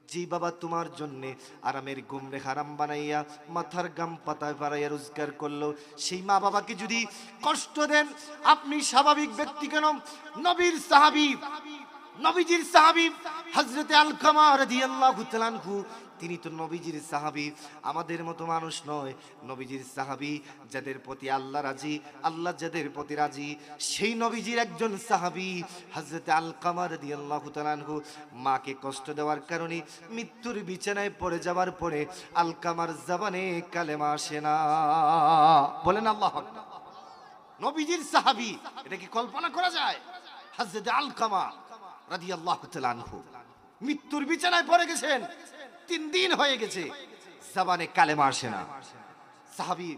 জি বাবা তোমার জন্য আরামের ঘুম রে হারাম বানাইয়া মাথার গাম পাতায় পাড়াইয়া রোজগার করলো, সেই মা বাবাকে যদি কষ্ট দেন, আপনি স্বাভাবিক ব্যক্তি কেন? নবীর সাহাবী, নবীজির সাহাবী হযরতে আলকামা রাদিয়াল্লাহু তাআলা আনহু, তিনি তো নবীজির সাহাবী, আমাদের মতো মানুষ নয়। নবীজির সাহাবী, যাদের প্রতি আল্লাহ রাজি, আল্লাহ যাদের প্রতি রাজি, সেই নবীজির একজন সাহাবী হযরতে আলকামা রাদিয়াল্লাহু তাআলা আনহু মাকে কষ্ট দেওয়ার কারণে মৃত্যুর বিছানায় পড়ে যাওয়ার পরে আলকামার জবানে কালেমা আসে না। বলেন আল্লাহু আকবার। নবীজির সাহাবী, এটা কি কল্পনা করা যায়? হযরতে আলকামা রাদিয়াল্লাহু তাআলা আনহু মৃত্যুর বিছানায় পড়ে গেছেন, 3 দিন হয়ে গেছে, জবানে কালেমা আসে না। সাহাবী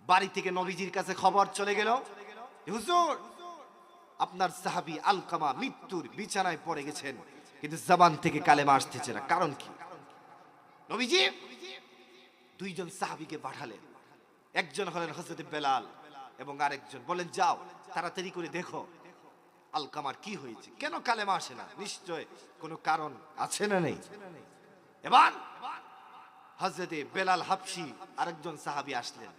বাড়ি থেকে নবীজির কাছে খবর চলে গেল, হুজুর আপনার সাহাবী আলকামা মৃত্যুর বিছানায় পড়ে গেছেন, কিন্তু জবান থেকে কালেমা আসতেছে না, কারণ কি? নবীজি 2 জন সাহাবীকে পাঠালেন, একজন হলেন হযরত বেলাল এবং আরেকজন বলেন যাও তাড়াতাড়ি করে দেখো আলকামার কি হয়েছে, কেন কালেমা আসে না, নিশ্চয় কোনো কারণ আছে না নেই। এবার হযরতে বেলাল হাবশী আরেকজন সাহাবী আসলেন,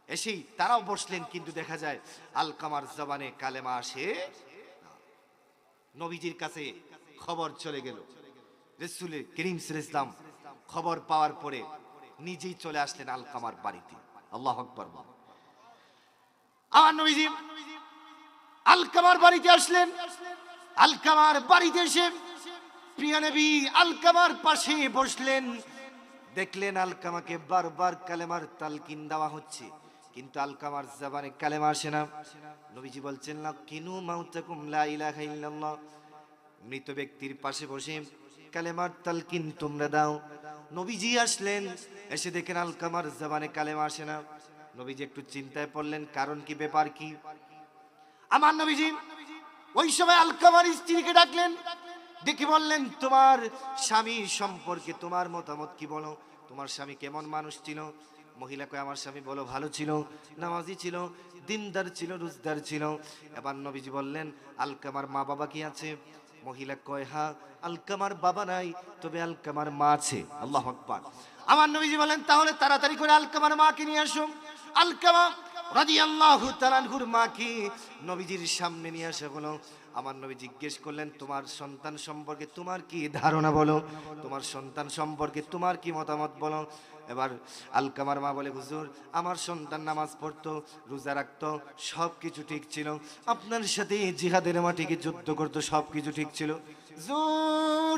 এসেই তারাও বসলেন, কিন্তু দেখা যায় আলকামার জবানে কালেমা আসে না। নবীজির কাছে খবর চলে গেল, রাসূল করিম সাল্লাল্লাহু আলাইহি ওয়াসাল্লাম খবর পাওয়ার পরে নিজেই চলে আসলেন আলকামার বাড়িতে। আল্লাহু আকবার। আমার নবীজি আলকামার বাড়িতে আসলেন, আলকামার বাড়িতে এসে প্রিয় নবী আলকামার পাশে বসলেন, দেখলেন আলকামাকে বারবার কালেমার তালকিন দেওয়া হচ্ছে, কিন্তু আলকামার জবানে কালেমা আসে না। নবীজি বলছেন লাকিনু মাউতাকুম লা ইলাহা ইল্লাল্লাহ, মৃত ব্যক্তির পাশে বসে কালেমার তালকিন তোমরা দাও। নবীজি আসলেন, এসে দেখেন আলকামার জবানে কালেমা আসে না। নবীজি একটু চিন্তায় পড়লেন, কারণ কি, ব্যাপার কি? আমার নবীজি ওই সময় আলকামার স্ত্রীকে ডাকলেন, ডেকে বললেন তোমার স্বামী সম্পর্কে তোমার মতামত কি বলো, তোমার স্বামী কেমন মানুষ ছিল? মহিলা কয় আমার স্বামী বলো ভালো ছিল, নামাজি ছিল, দিনদার ছিল, রোজদার ছিল। এবার নবীজি বললেন আলকামার মা বাবা কি আছে? মহিলা কয় হ্যাঁ আলকামার বাবা নাই, তবে আলকামার মা আছে। আল্লাহু আকবার। আমার নবীজি বলেন তাহলে তাড়াতাড়ি করে আলকামার মাকে নিয়ে আসো। আলকামা রাদিয়াল্লাহু তাআলা আনহুর মাকে নবীজির সামনে নিয়ে আসা হলো। আমার নবী জিজ্ঞেস করলেন তোমার সন্তান সম্পর্কে তোমার কি ধারণা বলো, তোমার সন্তান সম্পর্কে তোমার কি মতামত বলো। এবার আলকামার মা বলে হুজুর আমার সন্তান নামাজ পড়তো, রোজা রাখতো, সব কিছু ঠিক ছিল, আপনার সাথে জিহাদের মাটিকে যুদ্ধ করতো, সব কিছু ঠিক ছিল। হুজুর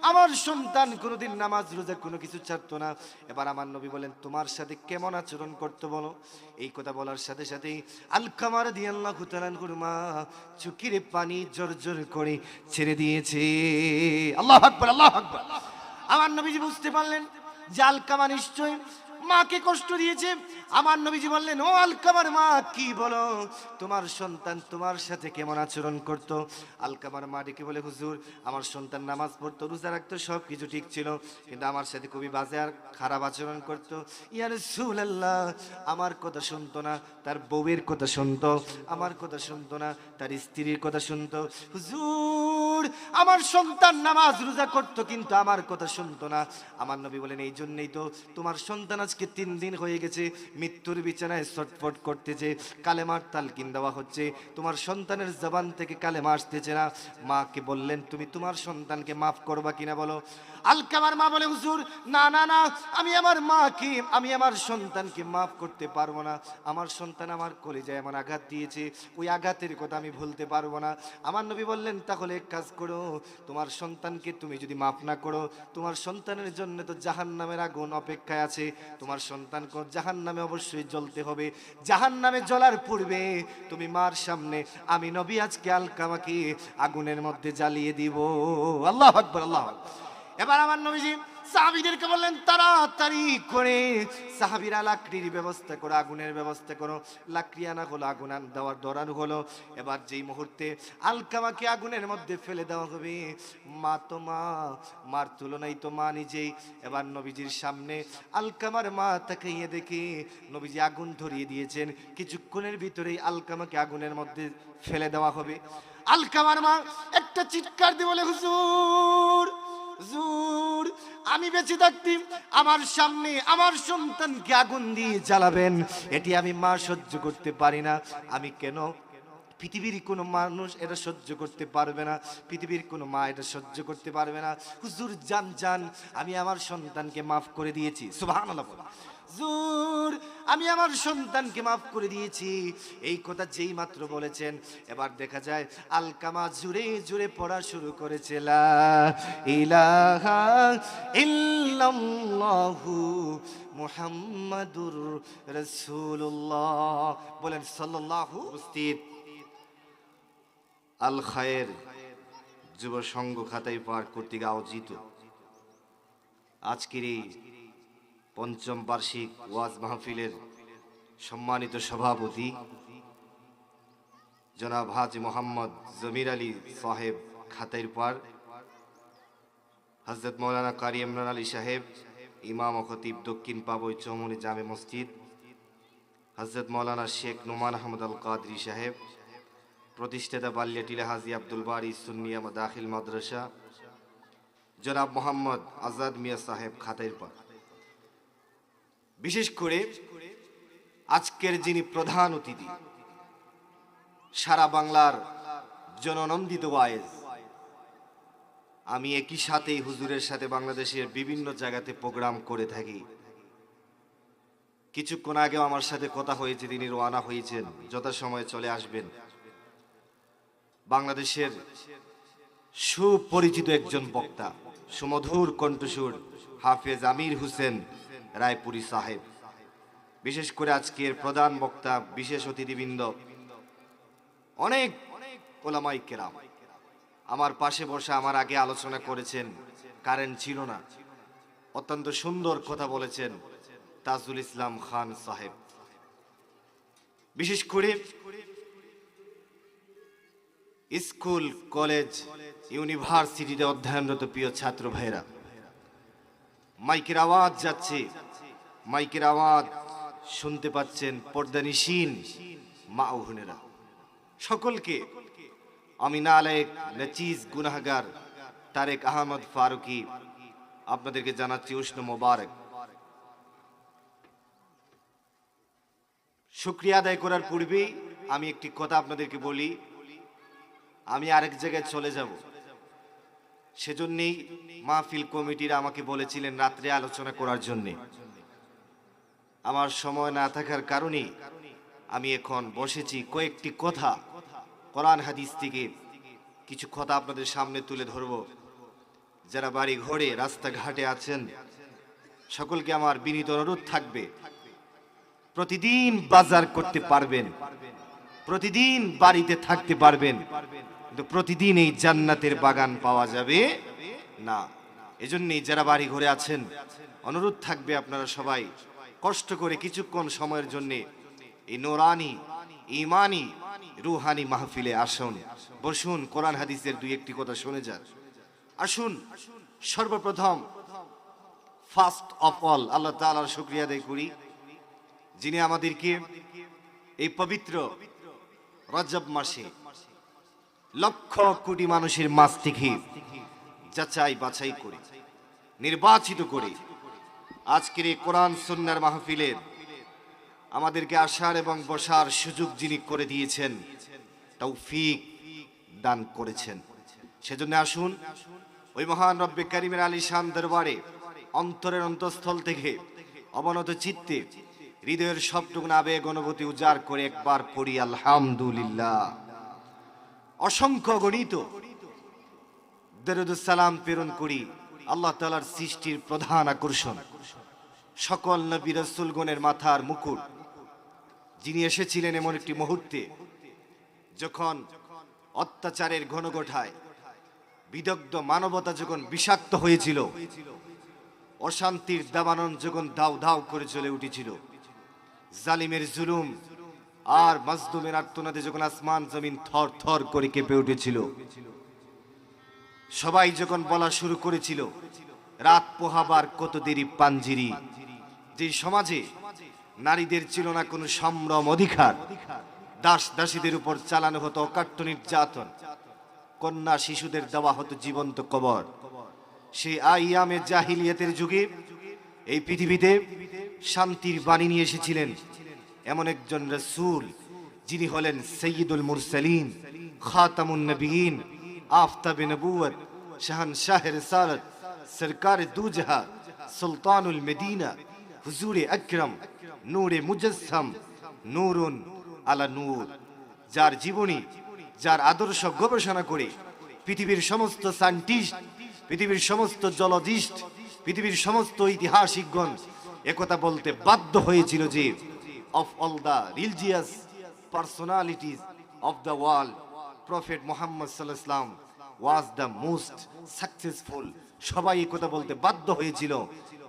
আমার সন্তান কোনোদিন নামাজ রোজা কোনো কিছু ছাড়তো না। এবার আমার নবী বলেন তোমার সাথে কেমন আচরণ করতো বলো। এই কথা বলার সাথে সাথেই আলকামা রাদিয়াল্লাহু তাআলা আনহুর মা চোখের পানি জোর করে ছেড়ে দিয়েছে। আল্লাহু আকবার, আল্লাহু আকবার। আমার নবীজি বুঝতে পারলেন যে আলকামা নিশ্চয় মাকে কষ্ট দিয়েছে। আমার নবীজি বললেন ও আলকামার মা কি বলো, তোমার সন্তান তোমার সাথে কেমন আচরণ করতো? আলকামার মা ডেকে বলে হুজুর আমার সন্তান নামাজ পড়তো, রোজা রাখতো, সব কিছু ঠিক ছিল, কিন্তু আমার সাথে খুবই বাজে আর খারাপ আচরণ করতো। ইয়া রাসূলুল্লাহ আমার কথা শুনতো না, তার বউয়ের কথা শুনতো, আমার কথা শুনতো না, তার স্ত্রীর কথা শুনতো। হুজুর আমার সন্তান নামাজ রোজা করতো, কিন্তু আমার কথা শুনতো না। আমার নবী বলেন এই জন্যই তো তোমার সন্তান আজকে 3 দিন হয়ে গেছে মৃত্যুর বিছানায় ছটফট করতেছে, কালেমার তালকিন দেওয়া হচ্ছে, তোমার সন্তানের জবান থেকে কালেমা আসতেছে না। মাকে বললেন তুমি তোমার সন্তানকে মাফ করবা কিনা বলো। আলকামার মা বলে হুজুর না না না, আমি আমার মাকে আমি আমার সন্তানকে মাফ করতে পারবো না, আমার সন্তান আমার কলিজায় এমন আঘাত দিয়েছে, ওই আঘাতের কথা আমি ভুলতে পারবো না। আমার নবী বললেন তাহলে এক কাজ করো, তোমার সন্তানকে তুমি যদি মাফ না করো, তোমার সন্তানের জন্য তো জাহান্নামের আগুন অপেক্ষায় আছে, তোমার সন্তানকে জাহান্নামে অবশ্যই জ্বলতে হবে। জাহান্নামে জ্বলার পূর্বে তুমি মার সামনে আমি নবী আজকে আলকামাকে আগুনের মধ্যে জ্বালিয়ে দিব। আল্লাহু আকবার, আল্লাহু আকবার। এবার আমার নবীজি সাহাবীদেরকে বললেন তাড়াতাড়ি করে সাহাবীরা লাকড়ির ব্যবস্থা করো, আগুনের ব্যবস্থা করো। লাকড়ি আনা হলো, আগুন দেওয়ার দরানো হলো। এবার যেই মুহূর্তে আলকামাকে আগুনের মধ্যে ফেলে দেওয়া হবে, মা তো মার তুলনায় তো মা নিজেই। এবার নবীজির সামনে আলকামার মা তাকিয়ে দেখে নবীজি আগুন ধরিয়ে দিয়েছেন, কিছুক্ষণের ভিতরেই আলকামাকে আগুনের মধ্যে ফেলে দেওয়া হবে। আলকামার মা একটা চিৎকার দিয়ে বলে হুজুর হুজুর আমি বেঁচে থাকতে আমার সামনে আমার সন্তানকে আগুন দিয়ে জ্বালাবেন, এটি আমি মা সহ্য করতে পারি না। আমি কেন, পৃথিবীর কোনো মানুষ এটা সহ্য করতে পারবে না, পৃথিবীর কোনো মা এটা সহ্য করতে পারবে না। হুজুর জান জান, আমি আমার সন্তানকে মাফ করে দিয়েছি। সুবহানাল্লাহ। হুজুর আমি আমার সন্তানকে মাফ করে দিয়েছি, এই কথা যেই মাত্র বলেছেন, এবার দেখা যায় আলকামা জুড়ে জুড়ে পড়া শুরু করেছে, লা ইলাহা ইল্লাল্লাহু মুহাম্মাদুর রাসূলুল্লাহ। বলেন সাল্লাল্লাহু। উপস্থিত আল খায়ের যুব সংঘ খাতাই পার কর্তৃক আয়োজিত আজকের এই পঞ্চম বার্ষিক ওয়াজ মাহফিলের সম্মানিত সভাপতি জনাব হাজী মোহাম্মদ জমির আলী সাহেব খাতাইর পার, হযরত মৌলানা কারি ইমরান আলী সাহেব ইমাম ও খতিব দক্ষিণ পাবই চৌমুহনী জামে মসজিদ, হযরত মৌলানা শেখ নোমান আহমদ আল কাদরি সাহেব প্রতিষ্ঠাতা বালিয়াটিলা হাজী আব্দুল বারী সুন্নিয়া দাখিল মাদ্রাসা, জনাব মোহাম্মদ আজাদ মিয়া সাহেব খাতাইর পার। বিশেষ করে আজকের যিনি প্রধান অতিথি, সারা বাংলার জননন্দিত ওয়াইজ, আমি একই সাথে হুজুরের সাথে বাংলাদেশের বিভিন্ন জায়গাতে প্রোগ্রাম করে থাকি। কিছুক্ষণ আগেও আমার সাথে কথা হয়েছে, তিনি রওনা হয়েছেন, যথাসময়ে চলে আসবেন। বাংলাদেশের সুপরিচিত একজন বক্তা, সুমধুর কণ্ঠস্বর হাফেজ আমির হোসেন রায়পুরি সাহেব। বিশেষ করে আজকের প্রধান বক্তা, বিশেষ অতিথিবৃন্দ, অনেক ওলামাই কেরাম আমার পাশে বসে আমার আগে আলোচনা করেছেন। কারেন্ট ছিল না, অত্যন্ত সুন্দর কথা বলেছেন তাজুল ইসলাম খান সাহেব। বিশেষ করে স্কুল কলেজ ইউনিভার্সিটিতে অধ্যয়নরত প্রিয় ছাত্র ভাইরা, মাইকের আওয়াজ যাচ্ছে, মাইকের আওয়াজ শুনতে পাচ্ছেন পর্দানিশীন মা ও বোনেরা, সকলকে আমি নালায়েক নাচিজ গুনাহগার তারেক আহমদ ফারুকি আপনাদেরকে জানাচ্ছি উষ্ণ মোবারক। শুকরিয়া আদায় করার পূর্বেই আমি একটি কথা আপনাদেরকে বলি, আমি আরেক জায়গায় চলে যাব, সেজন্যই মাহফিল কমিটিরা আমাকে বলেছিলেন রাত্রে আলোচনা করার জন্য। আমার সময় না থাকার কারণে আমি এখন বসেছি কয়েকটি কথা কোরআন হাদিস থেকে কিছু কথা আপনাদের সামনে তুলে ধরব। যারা বাড়ি ঘরে রাস্তাঘাটে আছেন সকলকে আমার বিনীত অনুরোধ থাকবে, প্রতিদিন বাজার করতে পারবেন, প্রতিদিন বাড়িতে থাকতে পারবেন, কিন্তু প্রতিদিন এই জান্নাতের বাগান পাওয়া যাবে না। এজন্যই যারা বাড়ি ঘরে আছেন অনুরোধ থাকবে, আপনারা সবাই কষ্ট করে কিছুক্ষণ সময়ের জন্য এই নোরানি ইমানি রুহানি মাহফিলে আসুন, বসুন, কোরআন হাদিসের দুই একটি কথা শুনে যান। আসুন সর্বপ্রথম ফার্স্ট অফ অল আল্লাহ তাআলার শুকরিয়া আদায় করি, যিনি আমাদেরকে এই পবিত্র রজব মাসে লক্ষ কোটি মানুষের মাঝ থেকে যাচাই বাছাই করে নির্বাচিত করে আজকের এই কোরআন সুন্নাহর মাহফিলের আমাদেরকে আসার এবং বসার সুযোগ যিনি করে দিয়েছেন, তৌফিক দান করেছেন। সেজন্য আসুন ওই মহান রব্বে কারিমের আলিশান দরবারে অন্তরের অন্তঃস্থল থেকে অবনত চিত্তে হৃদয়ের সবটুকু আবেগ অনুভূতি উজাড় করে একবার পড়ি আলহামদুলিল্লাহ। অসংখ্য গণিত দরুদুস সালাম প্রেরণ করি আল্লাহ তাআলার সৃষ্টির প্রধান আকর্ষণ, সকল নবী রাসূলগণের মাথার মুকুট, যিনি এসেছিলেন এমন একটি মুহূর্তে যখন অত্যাচারের ঘনঘটায় বিদগ্ধ মানবতা যখন বিষাক্ত হয়েছিল, অশান্তির দাবানল যখন দাউ দাউ করে চলে উঠেছিল, জালিমের জুলুম আর মাজলুমের আর্তনাদে যখন আসমান জমিন থর থর করে কেঁপে উঠেছিল, সবাই যখন বলা শুরু করেছিল রাত পোহাবার কত দেরি পাঞ্জিরি, যে সমাজে নারীদের ছিল না কোনো সম্ভ্রম অধিকার, দাস দাসীদের উপর চালানো হতো অকাট্য নির্যাতন, কন্যা শিশুদের দেওয়া হতো জীবন্ত কবর, সেই আইয়ামে জাহিলিয়াতের যুগে এই পৃথিবীতে শান্তির বাণী নিয়ে এসেছিলেন এমন একজন রাসূল, যিনি হলেন সৈয়দুল মুরসালিন, খাতামুন নবীন, আফতাবে নবুয়ত, শাহনশাহ রিসালাত, সরকার দুজাহা, সুলতানুল মদিনা, হুজুরে আকরাম, নূরে মুজাসসাম, নূরুন আলা নূর, যার জীবনী, যার আদর্শ গবেষণা করে পৃথিবীর সমস্ত সায়েন্টিস্ট, পৃথিবীর সমস্ত জলজিস্ট, পৃথিবীর সমস্ত ঐতিহাসিকগণ একথা বলতে বাধ্য হয়েছিল যে of all the religious personalities of the world, Prophet Muhammad sallallahu alaihi wasallam was the most successful. সবাই এই কথা বলতে বাধ্য হয়েছিল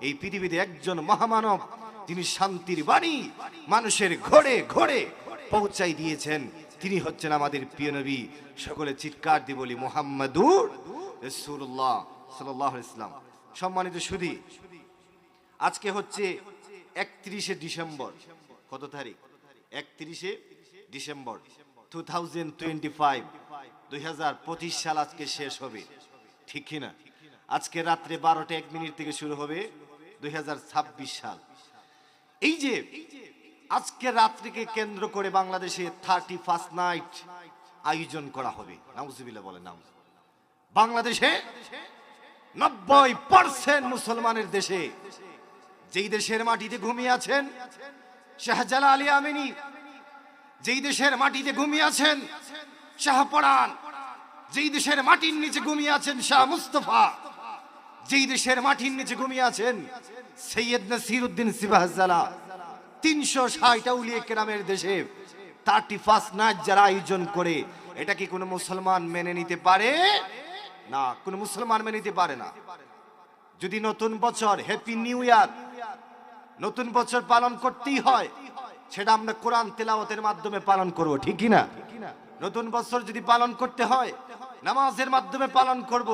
এই পৃথিবীতে একজন মহামানব, তিনি শান্তির বাণী মানুষের ঘরে ঘরে পৌঁছাই দিয়েছেন, তিনি হচ্ছেন আমাদের প্রিয় নবী। সকলে চিৎকার দিয়ে বলি মুহাম্মাদুর রাসূলুল্লাহ সাল্লাল্লাহু আলাইহি ওয়াসাল্লাম। সম্মানিত সুধী, আজকে হচ্ছে 31শে ডিসেম্বর। কত তারিখ? 31শে ডিসেম্বর 2025, 2025 সাল আজকে শেষ হবে, ঠিক কিনা? আজকে রাত্রে 12টা 1 মিনিট থেকে শুরু হবে 2026 সাল। এই যে আজকে রাত্রিকে কেন্দ্র করে বাংলাদেশে 31st নাইট আয়োজন করা হবে। নাউজুবিল্লাহ বলে নাম। বাংলাদেশে 90% মুসলমানের দেশে, যেই দেশের মাটিতে ঘুমিয়ে আছেন শাহজালাল আলী আমিনী, যেই দেশের মাটিতে ঘুমিয়ে আছেন শাহপরান, যেই দেশের মাটির নিচে ঘুমিয়ে আছেন শাহ মুস্তফা, যেই দেশের মাটির নিচে ঘুমিয়ে আছেন সৈয়দ নাসিরউদ্দিন সিবাহজালা, 360 আউলিয়া কেরামের দেশে 31st নাইট যারা আয়োজন করে, এটা কি কোনো মুসলমান মেনে নিতে পারে? না, কোনো মুসলমান মেনে নিতে পারে না। যদি নতুন বছর, হ্যাপি নিউ ইয়ার, নতুন বছর পালন করতেই হয়, সেটা আমরা কোরআন তেলাওয়াতের মাধ্যমে পালন করব, ঠিক কি না? নতুন বছর যদি পালন করতে হয় নামাজের মাধ্যমে পালন করব,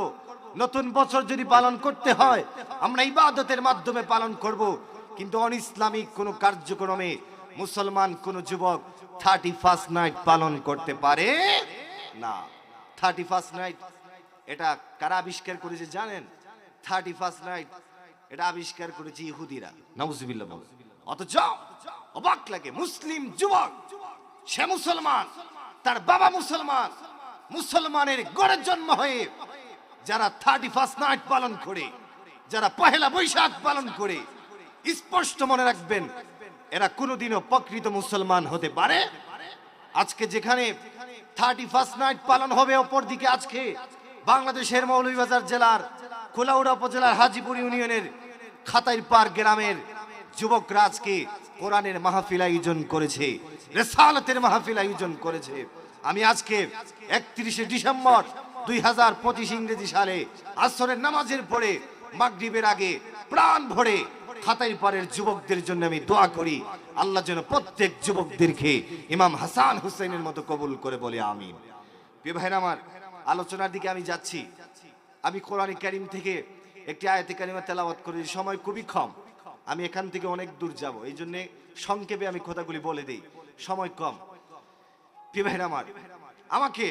নতুন বছর যদি পালন করতে হয় আমরা ইবাদতের মাধ্যমে পালন করব। কিন্তু অনইসলামিক কোন কার্যক্রমে মুসলমান কোন যুবক 31st নাইট পালন করতে পারে না। 31st নাইট এটা কারা আবিষ্কার করেছে জানেন? 31st নাইট এটা আবিষ্কার করেছে ইহুদিরা। নাউজুবিল্লাহ বলে। অথচ অবাক লাগে, মুসলিম যুবক, সে মুসলমান, তার বাবা মুসলমান, মুসলমানের গড়ে জন্ম হয়ে যারা 31st নাইট পালন করে, যারা পহেলা বৈশাখ পালন করে, স্পষ্ট মনে রাখবেন এরা কোনোদিনও প্রকৃত মুসলমান হতে পারে। আজকে যেখানে 31st নাইট পালন হবে, অপর দিকে আজকে বাংলাদেশের মৌলভীবাজার জেলার কুলাউড়া উপজেলার হাজীপুর ইউনিয়নের খাতাইরপাড় গ্রামের যুবকরা আজকে কোরআনের মাহফিল আয়োজন করেছে, রিসালাতের মাহফিল আয়োজন করেছে। আমি আজকে 31শে ডিসেম্বর 2025 ইংরেজি সালে আসরের নামাজের পরে মাগরিবের আগে প্রাণ ভরে খাতাইরপাড়ের যুবকদের জন্য আমি দোয়া করি, আল্লাহ যেন প্রত্যেক যুবকদেরকে ইমাম হাসান হুসাইনের মতো কবুল করে বলে আমিন। প্রিয় ভাইরা আমার, আলোচনার দিকে আমি যাচ্ছি। আমি কোরআন কারীম থেকে একটি আয়াতে কারিমা তেলাওয়াত করি, সময় খুবই কম, আমি এখান থেকে অনেক দূর যাব, এই জন্য সংক্ষেপে আমি কথাগুলি বলে দেই, সময় কম। প্রিয় ভাইরা আমার, আমাকে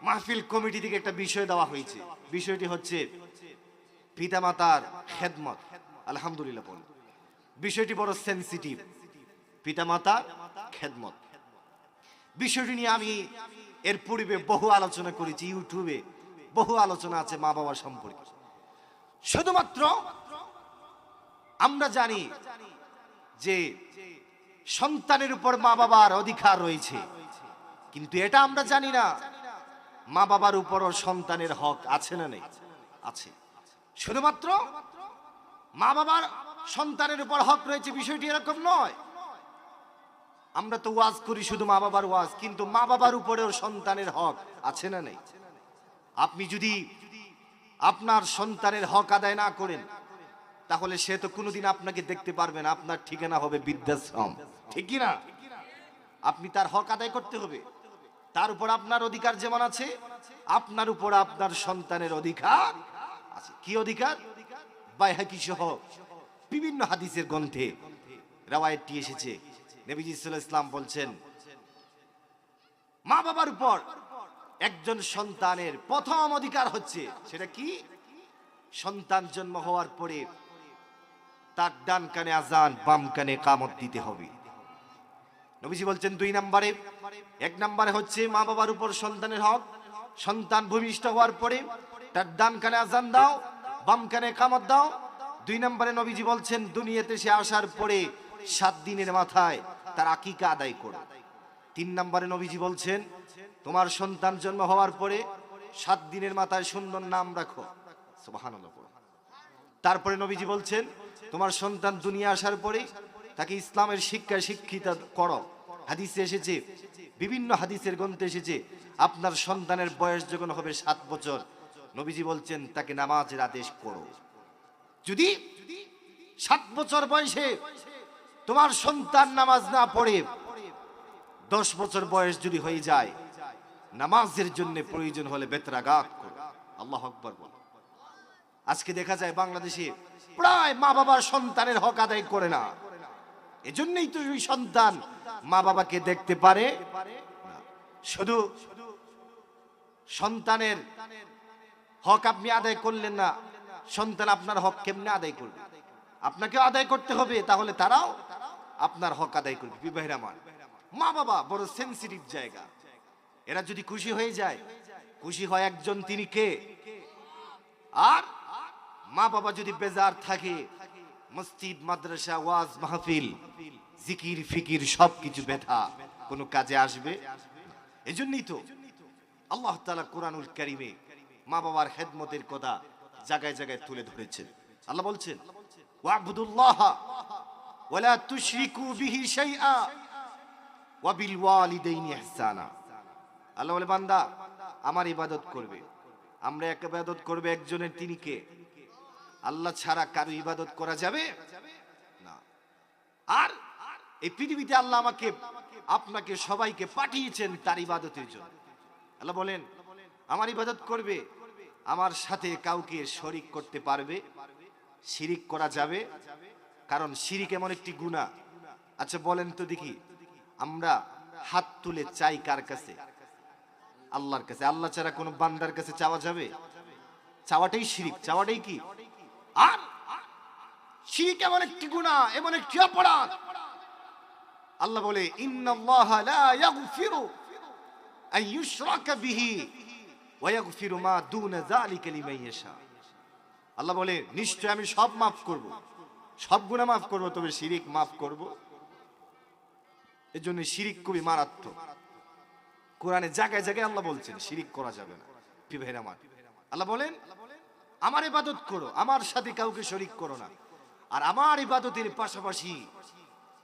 মাহফিল কমিটি থেকে একটা বিষয় দেওয়া হয়েছে, বিষয়টি হচ্ছে পিতামাতার খেদমত। আলহামদুলিল্লাহ বল, বিষয়টি বড় সেনসিটিভ, পিতামাতার খেদমত। বিষয়টি নিয়ে আমি এর পূর্বে বহু আলোচনা করেছি, ইউটিউবে বহু আলোচনা আছে মা বাবা সম্পর্কে। শুধুমাত্র আমরা জানি যে সন্তানের উপর মা বাবার অধিকার রয়েছে, কিন্তু এটা আমরা জানি না মা বাবার উপরও সন্তানের হক আছে না নেই? আছে। শুধুমাত্র মা বাবার সন্তানের উপর হক রয়েছে বিষয়টি এরকম নয়। আমরা তো ওয়াজ করি শুধু মা বাবার ওয়াজ, কিন্তু মা বাবার উপরেও সন্তানের হক আছে না নেই? আপনি যদি আপনার সন্তানের হক আদায় না করেন তাহলে সে তো কোনোদিন আপনাকে দেখতে পারবে না, আপনার ঠিকানা হবে বৃদ্ধাশ্রম, ঠিক কি না? আপনি তার হক আদায় করতে হবে, তার উপর আপনার অধিকার যেমন আছে আপনার উপর আপনার সন্তানের অধিকার আছে। কি অধিকার? বাইহাকি সহ বিভিন্ন হাদিসের গ্রন্থে রওয়ায়াতটি এসেছে, নবীজি সাল্লাল্লাহু আলাইহি ওয়াসাল্লাম বলছেন, মা বাবার উপর একজন সন্তানের প্রথম অধিকার হচ্ছে, সেটা কি? সন্তান জন্ম হওয়ার পরে তার ডান কানে আজান, বাম কানে কামত দিতে হবে। নবীজি বলছেন 2 নম্বরে, 1 নম্বরে হচ্ছে মা বাবার উপর সন্তানের হক। সন্তান ভূমিষ্ঠ হওয়ার পরে তার ডান কানে আজান দাও, বাম কানে কামত দাও। 2 নম্বরে নবীজি বলছেন দুনিয়াতে সে আসার পরে 7 দিনের মাথায় তার আকিকা আদায় করো। 3 নম্বরে নবীজি বলছেন তোমার সন্তান জন্ম হওয়ার পরে 7 দিনের মাথায় সুন্দর নাম রাখো, সুবহানাল্লাহ। তারপরে নবীজি বলছেন তোমার সন্তান দুনিয়া আসার পরে তাকে ইসলামের শিক্ষায় শিক্ষিত করো। হাদিসে এসেছে, বিভিন্ন হাদিসের গ্রন্থে এসেছে, আপনার সন্তানের বয়স যখন হবে 7 বছর, নবীজি বলছেন তাকে নামাজের আদেশ করো। যদি 7 বছর বয়সে তোমার সন্তান নামাজ না পড়ে 10 বছর বয়স যদি হয়ে যায়, নামাজের জন্য প্রয়োজন হলে বেতরাঘাত করো। আল্লাহু আকবার বল। আজকে দেখা যায় বাংলাদেশে প্রায় মা বাবার সন্তানের হক আদায় করে না। এজন্যই তো ওই সন্তান মা বাবাকে দেখতে পারে না। শুধু সন্তানের হক আপনি আদায় করলেন না, সন্তান আপনার হক কেমনে আদায় করবে? আপনাকেও আদায় করতে হবে, তাহলে তারাও আপনার হক আদায় করবে। বিবাহের আমার মা বাবা বড় সেনসিটিভ জায়গা। এরা যদি খুশি হয়ে যায়, খুশি হয় একজন, তিনি কে? আর মা বাবা যদি বেজার থাকে, মসজিদ, মাদ্রাসা, ওয়াজ, মাহফিল, জিকির, ফিকির সবকিছু ব্যথা, কোনো কাজে আসবে? এজন্যই তো আল্লাহ তাআলা কুরআনুল কারীমে মা বাবার খেদমতের কথা জায়গায় জায়গায় তুলে ধরেছেন। আল্লাহ বলছেন ওয়াবুদুল্লাহ ওয়ালা তুশরিকু বিহি শাইআ ওয়া বিল ওয়ালিদাইনি ইহসানা। আল্লাহ বলে বান্দা আমার ইবাদত করবে। আমরা এক ইবাদত করবে একজনের, তিনি কে? আল্লাহ ছাড়া কারো ইবাদত করা যাবে না। আর এই পৃথিবীতে আল্লাহ আমাকে, আপনাকে, সবাইকে পাঠিয়েছেন তার ইবাদতের জন্য। আল্লাহ বলেন আমার ইবাদত করবে, আমার সাথে কাউকে শরীক করতে পারবে? শিরিক করা যাবে? কারণ শিরিক এমন একটি গুনাহ। আচ্ছা বলেন তো দেখি, আমরা হাত তুলে চাই কার কাছে? আল্লাহর কাছে। আল্লাহ ছাড়া কোনো বান্দার কাছে চাওয়া যাবে? চাওয়াটাই শিরিক। চাওয়াটাই কি? আর শিরিক এমন একটি গুনাহ, এমন একটি অপরাধ। আল্লাহ বলে ইন্নাল্লাহা লা ইয়াগফিরু আন ইউশরাকা বিহি ওয়া ইয়াগফিরু মা দুনা যালিকা লিমান ইয়াশা। আল্লাহ বলে নিশ্চয় আমি সব মাফ করব, সব গুনাহ মাফ করব, তবে শিরিক মাফ করব। এজন্য শিরিক খুবই মারাত্মক। কোরআনে জায়গায় জায়গায় আল্লাহ বলছেন শিরিক করা যাবে না। প্রিয় ভাইরা আমার, আল্লাহ বলেন আমার ইবাদত করো, আমার সাথে কাউকে শরীক করো না। আর আমার ইবাদতের পাশাপাশি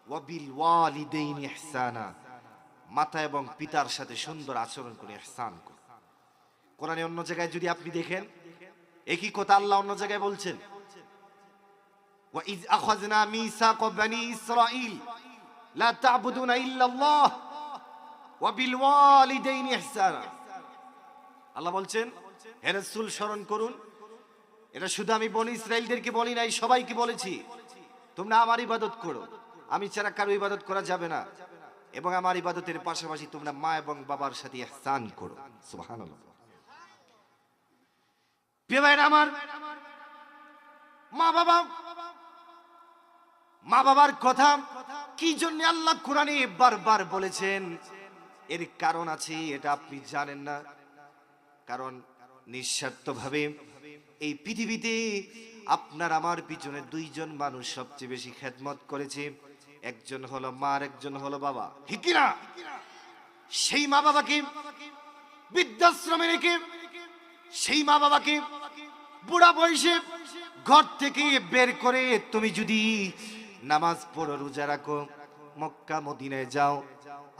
ওয়াবিল ওয়ালিদাইনি ইহসানা, মাতা এবং পিতার সাথে সুন্দর আচরণ করে ইহসান করো। কোরআনে অন্য জায়গায় যদি আপনি দেখেন একই কথা আল্লাহ অন্য জায়গায় বলছেন ওয়া ইয আখাযনা মিসাকা বনি ইসরাঈল লা তা'বুদুনা ইল্লাল্লাহ ওয়া বিল ওয়ালিদাইনি ইহসানা। আল্লাহ বলছেন হে রাসূল স্মরণ করুন, এটা শুধু আমি বনি ইসরাইলদেরকে বলি নাই, সবাইকে বলেছি তোমরা আমার ইবাদত করো, আমি ছাড়া কারো ইবাদত করা যাবে না, এবং আমার ইবাদতের পাশাপাশি তোমরা মা এবং বাবার সাথে ইহসান করো। সুবহানাল্লাহ। প্রিয় ভাইরা আমার, মা বাবার কথা কি জন্য আল্লাহ কোরআনে বারবার বলেছেন, এর কারণ আছে, এটা আপনি জানেন না। কারণ নিঃস্বার্থভাবে এই পৃথিবীতে আপনার আমার পিছনে 2 জন মানুষ সবচেয়ে বেশি খেদমত করেছে, একজন হলো মা আর একজন হলো বাবা। ঠিক না? সেই মা বাবাকে বৃদ্ধাশ্রমে রেখে, সেই মা বাবাকে বুড়া বয়সে ঘর থেকে বের করে তুমি যদি নামাজ পড়ো, রোজা রাখো, মক্কা মদিনায় যাও,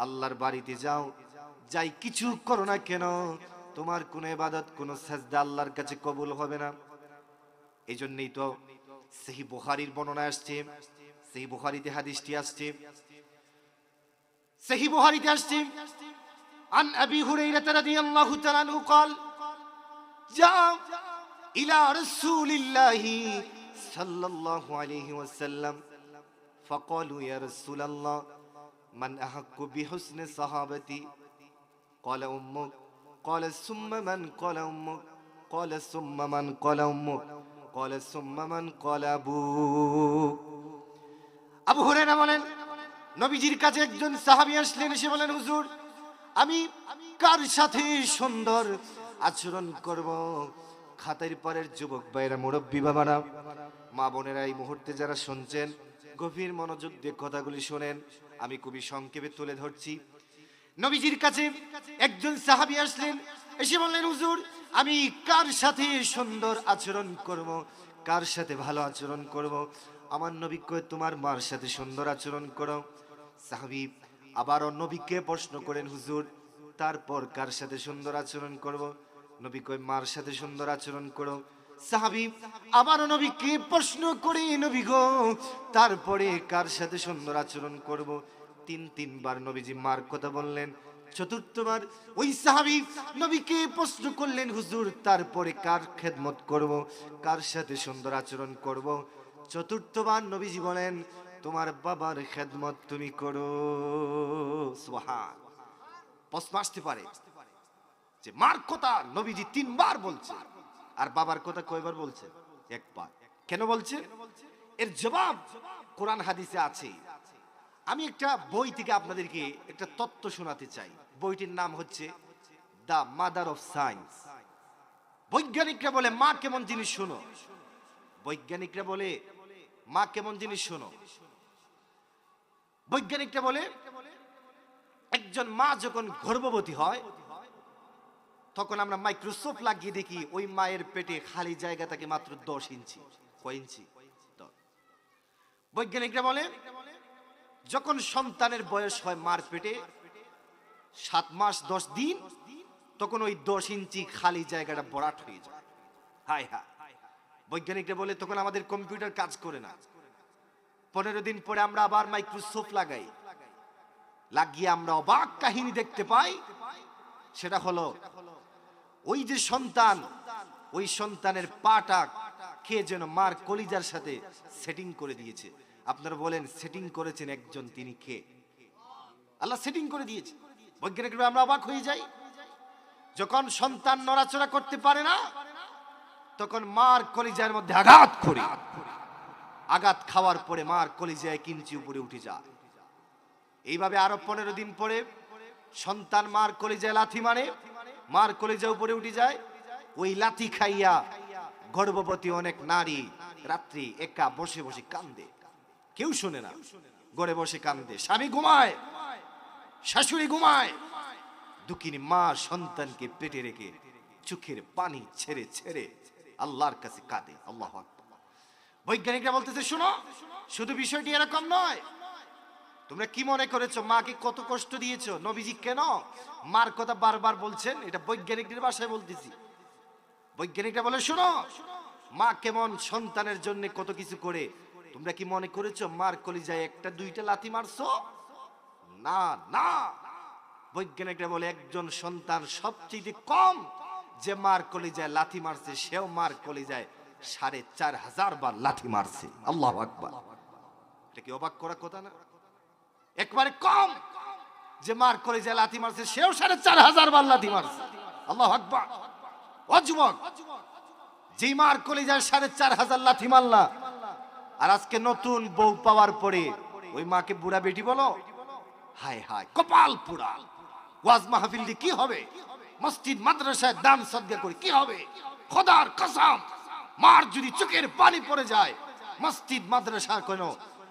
আল্লাহর বাড়িতে যাও, যাই কিছু করো না কেন, তোমার কোন ইবাদত, কোন সাজদা আল্লাহর কাছে কবুল হবে না। এই জন্যই তো সহিহ বুখারীর বর্ণনা আসছে, সহিহ বুখারীতে হাদিসটি আসছে, সহিহ বুখারীতে আসছে আন আবি হুরায়রা রাদিয়াল্লাহু তাআলা আনহু قال جاء إلى رسول الله صلى الله عليه وسلم فقالوا يا رسول الله من أحق بحسن صحابتي قال أمك قال ثم من قال أمك قال ثم من قال أمك ক্বালা সুম্মা মান ক্বালা আবুক। আবু হুরায়রা বলেন নবীজির কাছে একজন সাহাবী আসলেন, এসে বলেন হুজুর আমি কার সাথে সুন্দর আচরণ করব? খাতার পরের যুবক ভাইরা, মুরব্বী বাবারা, মা বোনেরা, এই মুহূর্তে যারা শুনছেন গভীর মনোযোগ দিয়ে কথাগুলি শোনেন। আমি খুবই সংক্ষেপে তুলে ধরছি। নবীজির কাছে একজন সাহাবী আসলেন, এসে বললেন হুজুর আমি কার সাথে সুন্দর আচরণ করব, কার সাথে ভালো আচরণ করব? আমার নবী কয় তোমার মার সাথে সুন্দর আচরণ করো। সাহাবী আবারও নবীকে প্রশ্ন করেন হুজুর তারপর কার সাথে সুন্দর আচরণ করব? নবী কয় মার সাথে সুন্দর আচরণ করো। সাহাবী আবারও নবীকে প্রশ্ন করে নবী গো তারপরে কার সাথে সুন্দর আচরণ করব? তিনবার নবীজি মার কথা বললেন। চতুর্থবার ওই সাহাবী নবীকে প্রশ্ন করলেন হুজুর তারপরে কার খেদমত করব, কার সাথে সুন্দর আচরণ করব? চতুর্থবার নবীজি বলেন তোমার বাবার খেদমত তুমি করো। সুবহান। প্রশ্ন আসতে পারে যে মার কথা নবীজি 3 বার বলছে আর বাবার কথা কয়বার বলছে? একবার। কেন বলছে? এর জবাব কোরআন হাদিসে আছে। আমি একটা বই থেকে আপনাদেরকে একটা তত্ত্ব শোনাতে চাই। বইটির নাম হচ্ছে দ্য মাদার অফ সায়েন্স। বৈজ্ঞানিকরা বলে মা কেমন জিনিস শোনো। বৈজ্ঞানিকরা বলে মা কেমন জিনিস শোনো। বৈজ্ঞানিকরা বলে একজন মা যখন গর্ভবতী হয় তখন আমরা মাইক্রোস্কোপ লাগিয়ে দেখি ওই মায়ের পেটে খালি জায়গা থাকে মাত্র 10 ইঞ্চি। কয় ইঞ্চি? 10। বৈজ্ঞানিকরা বলে যখন সন্তানের বয়স হয় মার পেটে 7 মাস 10 দিন তখন ওই 10 ইঞ্চি খালি জায়গাটা ভরাট হয়ে যায়। হায় হায়। বৈজ্ঞানিকরা বলে তখন আমাদের কম্পিউটার কাজ করে না। 15 দিন পরে আমরা আবার মাইক্রোস্কোপ লাগাই, লাগিয়ে আমরা অবাক কাহিনী দেখতে পাই। সেটা হলো ওই যে সন্তান, ওই সন্তানের পাটা কে যেন মার কলিজার সাথে সেটিং করে দিয়েছে। আপনারা বলেন সেটিং করেছেন একজন, তিনি কে? আল্লাহ সেটিং করে দিয়েছে। বৈজ্ঞানিকরা আমরা অবাক হয়ে যাই। যখন সন্তান নড়াচড়া করতে পারে না তখন মার কলিজার মধ্যে আঘাত করে, আঘাত খাওয়ার পরে মার কলিজায় কিঞ্চি উপরে উঠে যায়। এইভাবে আরো 15 দিন পরে সন্তান মার কলিজায় লাথি মারে, মার কলিজা উপরে উঠে যায়। ওই লাথি খাইয়া গর্ভবতী অনেক নারী রাত্রি একা বসে বসে কান্দে, কেউ শুনে না, ঘরে বসে কান্দে। স্বামী ঘুমায়, শাশুড়ি ঘুমায়, দুঃখিনী মা সন্তানকে পেটে রেখে চোখের পানি ছেড়ে ছেড়ে আল্লাহর কাছে কাঁদে। আল্লাহু আকবার। বৈজ্ঞানিকরা বলতেছে শোনো, শুধু বিষয়টি এরকম নয়। তোমরা কি মনে করেছো মাকে কত কষ্ট দিয়েছো? নবীজি কেন মার কথা বারবার বলছেন? এটা বৈজ্ঞানিকদের ভাষায় বলতেছি। বৈজ্ঞানিকরা বলে শোনো, মা কেমন সন্তানের জন্য কত কিছু করে। তোমরা কি মনে করেছো মার কলিজায় একটা দুইটা লাথি মারছো? না না। বৈজ্ঞানিকরা বলে একজন সন্তান সবচেয়ে কম যে মার কলিজায় লাথি মারছে সেও মার কলিজায় 4500 বার লাথি মারছে। আল্লাহু আকবার। এটা কি অবাক করার কথা না? একবারে কম যে মার কলিজায় লাথি মারছে সেও 4500 বার লাথি মারছে। আল্লাহু আকবার। ও যুবক, যে মার কলিজায় 4500 লাথি মারলা আর আজকে নতুন বউ পাওয়ার পরে ওই মাকে বুড়া বেটি বলো? হায় হায়, কপাল পুরা। ওয়াজ মাহফিল দিয়ে কি হবে? মসজিদ মাদ্রাসায় দান সদকা করে কি হবে? খোদার কসম, মার যদি চোখের পানি পড়ে যায়, মসজিদ মাদ্রাসার কোনো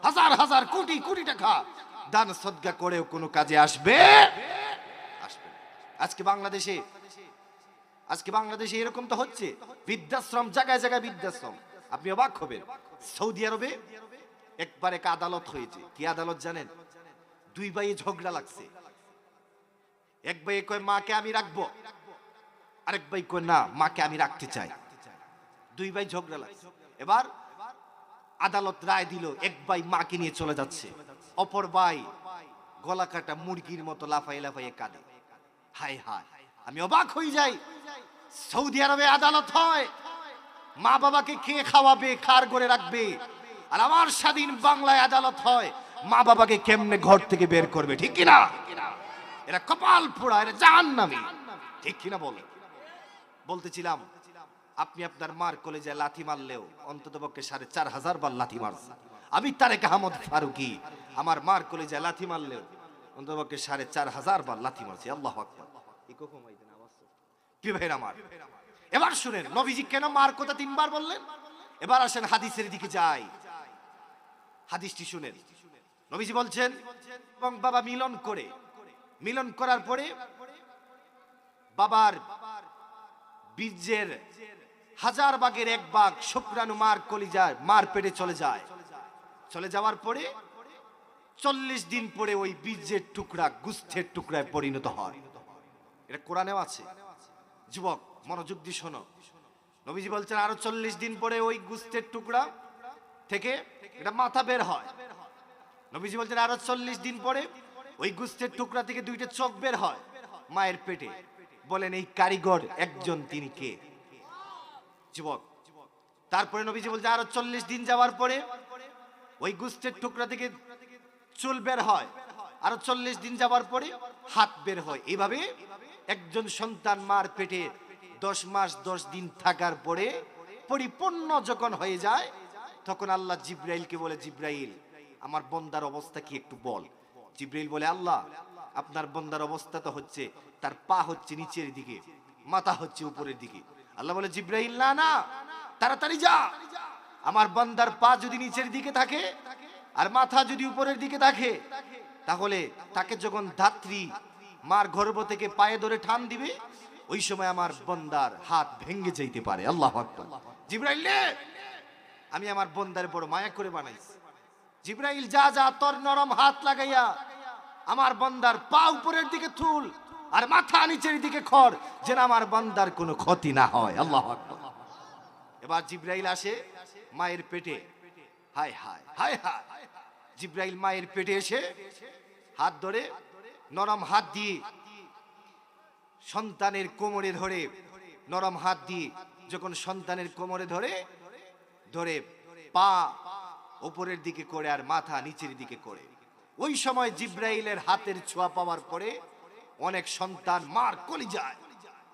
হাজার হাজার কোটি কোটি টাকা দান সদকা করেও কোনো কাজে আসবে? আসবে। আজকে বাংলাদেশে এরকম তো হচ্ছে। বৃদ্ধাশ্রম, জায়গায় জায়গায় বৃদ্ধাশ্রম। আপনি অবাক হবেন, সৌদি আরবে একবার এক আদালত হয়েছে। কি আদালত জানেন? 2 ভাইয়ে ঝগড়া লাগছে। এক ভাই কয় মাকে আমি রাখবো, আরেক ভাই কয় না মাকে আমি রাখতে চাই। 2 ভাই ঝগড়া লাগছে। এবার আদালত রায় দিল এক ভাই মাকে নিয়ে চলে যাচ্ছে, অপর ভাই গলা কাটা মুরগির মতো লাফাই লাফাইয়ে কাঁদে। হায় হায়, আমি অবাক হয়ে যাই। সৌদি আরবে আদালত হয়, মা বাবাকে কে খাওয়াবে, কার ঘরে রাখবে? আর আমার স্বাধীন বাংলায় আদালত হয়, মা বাবাকে কেমনে ঘর থেকে বের করবে। ঠিক কিনা? এরা কপাল পোড়া, এরা জাহান্নামী। ঠিক কিনা বলে? বলতেছিলাম আপনি আপনার মার কলেজায় লাথি মারলেও অন্ততপক্ষে 4,500 বার লাথি মারছে। আমি তারেক আহমদ ফারুকী আমার মার কলেজায় লাথি মারলেও অন্ততপক্ষে 4,500 বার লাথি মারছি। আল্লাহু আকবার। কি ভাইরা আমার, এবার শুনেন নবীজি কেন মার কথা 3 বার বললেন। এবার আসেন হাদিসের দিকে যাই, হাদিসটি শুনেন। নবীজি বলছেন এবং বাবা মিলন করার পরে বাবার বীর্যের 1000 ভাগের 1 ভাগ শুক্রাণু মার কলিজায় মার পেটে চলে যাওয়ার পরে 40 দিন পরে ওই বীর্যের টুকরা গুস্তের টুকরায় পরিণত হয়। এটা কোরআনেও আছে। যুবক মনোযোগ দিয়ে শোনো, নবীজি বলছেন আরো 40 দিন পরে ওই গুস্তের টুকরা থেকে এটা মাথা বের হয়। নবীজি বলছেন আরো 40 দিন পরে ওই গুস্তের টুকরা থেকে 2টা চোখ বের হয় মায়ের পেটে। বলেন এই কারিগর একজন তিনি কে? যুবক। তারপরে নবীজি বলছেন আরো 40 দিন যাওয়ার পরে ওই গুস্তের টুকরা থেকে চুল বের হয়, আরো 40 দিন যাওয়ার পরে হাত বের হয়। এইভাবে একজন সন্তান মার পেটে 10 মাস 10 দিন থাকার পরে পরিপূর্ণ যখন হয়ে যায়, তখন আল্লাহ জিব্রাইলকে বলে, জিব্রাইল আমার বন্দার অবস্থা কি একটু বল। জিব্রাইল বলে, আল্লাহ আপনার বন্দার অবস্থা তো হচ্ছে তার পা হচ্ছে নিচের দিকে, মাথা হচ্ছে উপরের দিকে। আল্লাহ বলে, জিব্রাইল না না, তাড়াতাড়ি যা, আমার বন্দার পা যদি নিচের দিকে থাকে আর মাথা যদি উপরের দিকে থাকে, তাহলে তাকে যখন ধাত্রী মার গর্ভ থেকে পায়ে ধরে টান দিবে, ওই সময় আমার বন্দার হাত ভেঙে যাইতে পারে। আল্লাহু আকবার। জিব্রাইল রে, আমি আমার বন্দার বড় মায়া করে বানাইছি। জিব্রাইল যা যা, তোর নরম হাত লাগাইয়া আমার বন্দার পা উপরের দিকে তুল আর মাথা নিচের দিকে খর, যেন আমার বন্দার কোনো ক্ষতি না হয়। আল্লাহু আকবার। এবার জিব্রাইল আসে মায়ের পেটে। হায় হায় হায় হায়। জিব্রাইল মায়ের পেটে এসে হাত ধরে, নরম হাত দিয়ে সন্তানের কোমরে ধরে, নরম হাত দিয়ে যখন সন্তানের কোমরে ধরে ধরে পা উপরের দিকে করে আর মাথা নিচের দিকে করে, ওই সময় জিব্রাইলের হাতের ছোঁয়া পাওয়ার পরে অনেক সন্তান মার কলিজায়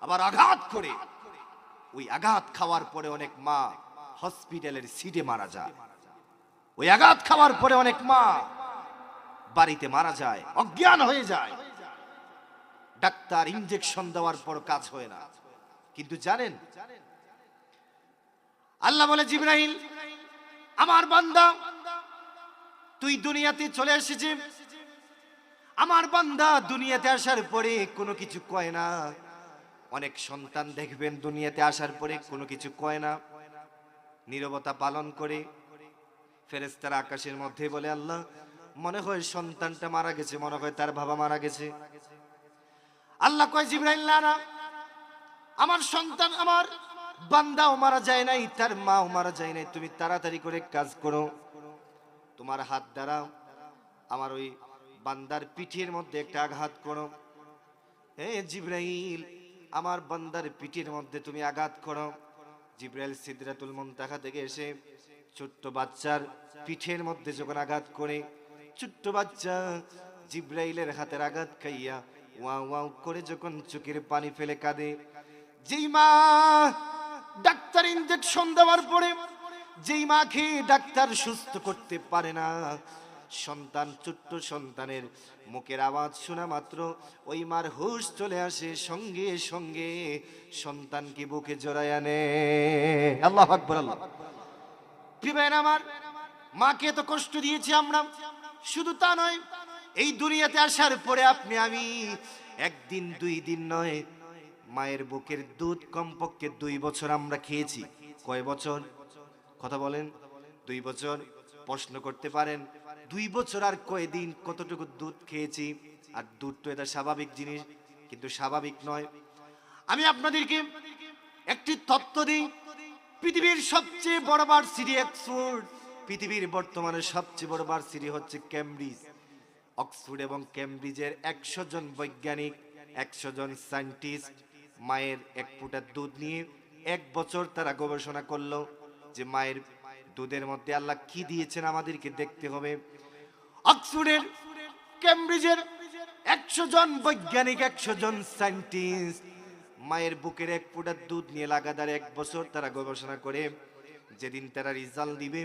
আবার আঘাত করে, ওই আঘাত খাওয়ার পরে অনেক মা হসপিটালের সিটে মারা যায়। ওই আঘাত খাওয়ার পরে অনেক মা বাড়িতে মারা যায়, অজ্ঞান হয়ে যায়। ডাক্তার ইনজেকশন দেওয়ার পর কাজ হয় না। কিন্তু জানেন, আল্লাহ বলে, জিব্রাইল আমার বান্দা তুই দুনিয়াতে চলে এসেছিস, আমার বান্দা দুনিয়াতে আসার পরে কোনো কিছু কয় না। অনেক সন্তান দেখবেন দুনিয়াতে আসার পরে কোনো কিছু কয় না, নীরবতা পালন করে। ফেরেশতারা আকাশের মধ্যে বলে, আল্লাহ মনে হয় সন্তানটা মারা গেছে, মনে হয় তার বাবা মারা গেছে। আল্লাহ কয়, জিব্রাইল না, আমার সন্তান আমার বান্দাও মারা যায় নাই, তার মাও মারা যায় নাই। তুমি তাড়াতাড়ি করে কাজ করো, তোমার হাত দ্বারা আমার ওই বান্দার পিঠের মধ্যে একটা আঘাত করো। হে জিব্রাইল, আমার বান্দার পিঠের মধ্যে তুমি আঘাত করো। জিব্রাইল সিদরাতুল মুনতাহা থেকে এসে ছোট্ট বাচ্চার পিঠের মধ্যে যখন আঘাত করে, ছোট্ট বাচ্চা জিব্রাইলের হাতের আঘাত খাইয়া ওয়াও ওয়াও করে যখন চোখের পানি ফেলে কাঁদে। যেই মা ডাক্তার ইনজেকশন দেওয়ার পরে, যেই মাকে ডাক্তার সুস্থ করতে পারে না, সন্তান ছোট্ট সন্তানের মুখের আওয়াজ শোনা মাত্র ওই মার হুঁশ চলে আসে, সঙ্গে সঙ্গে সন্তানকে বুকে জড়ায় আনে। আল্লাহু আকবার। আল্লাহ প্রিয় আমার, মাকে তো কষ্ট দিয়েছি আমরা, শুধু তা নয়, এই দুনিয়াতে আসার পরে আপনি আমি একদিন 2 দিন নয়, মায়ের বুকের দুধ কমপক্ষে 2 বছর আমরা খেয়েছি। কয় বছর? কথা বলেন। 2 বছর। প্রশ্ন করতে পারেন 2 বছর আর কয়দিন কতটুকু দুধ খেয়েছি? আর দুধ তো এটা স্বাভাবিক জিনিস, কিন্তু স্বাভাবিক নয়। আমি আপনাদেরকে একটি তথ্য দিই, পৃথিবীর সবচেয়ে বড় ভার্সিটি অক্সফোর্ড, পৃথিবীর বর্তমানে সবচেয়ে বড় ভার্সিটি হচ্ছে কেমব্রিজ। অক্সফোর্ড এবং কেমব্রিজের 100 জন বৈজ্ঞানিক, 100 জন সায়েন্টিস্ট মায়ের 1 ফোঁটা দুধ নিয়ে 1 বছর তারা গবেষণা করলো যে মায়ের দুধের মধ্যে আল্লাহ কি দিয়েছেন আমাদেরকে দেখতে হবে। অক্সফোর্ডের, কেমব্রিজের 100 জন বৈজ্ঞানিক, 100 জন সায়েন্টিস্ট মায়ের বুকের এক ফোঁটা দুধ নিয়ে লাগাতার 1 বছর তারা গবেষণা করে। যেদিন তারা রেজাল্ট দিবে,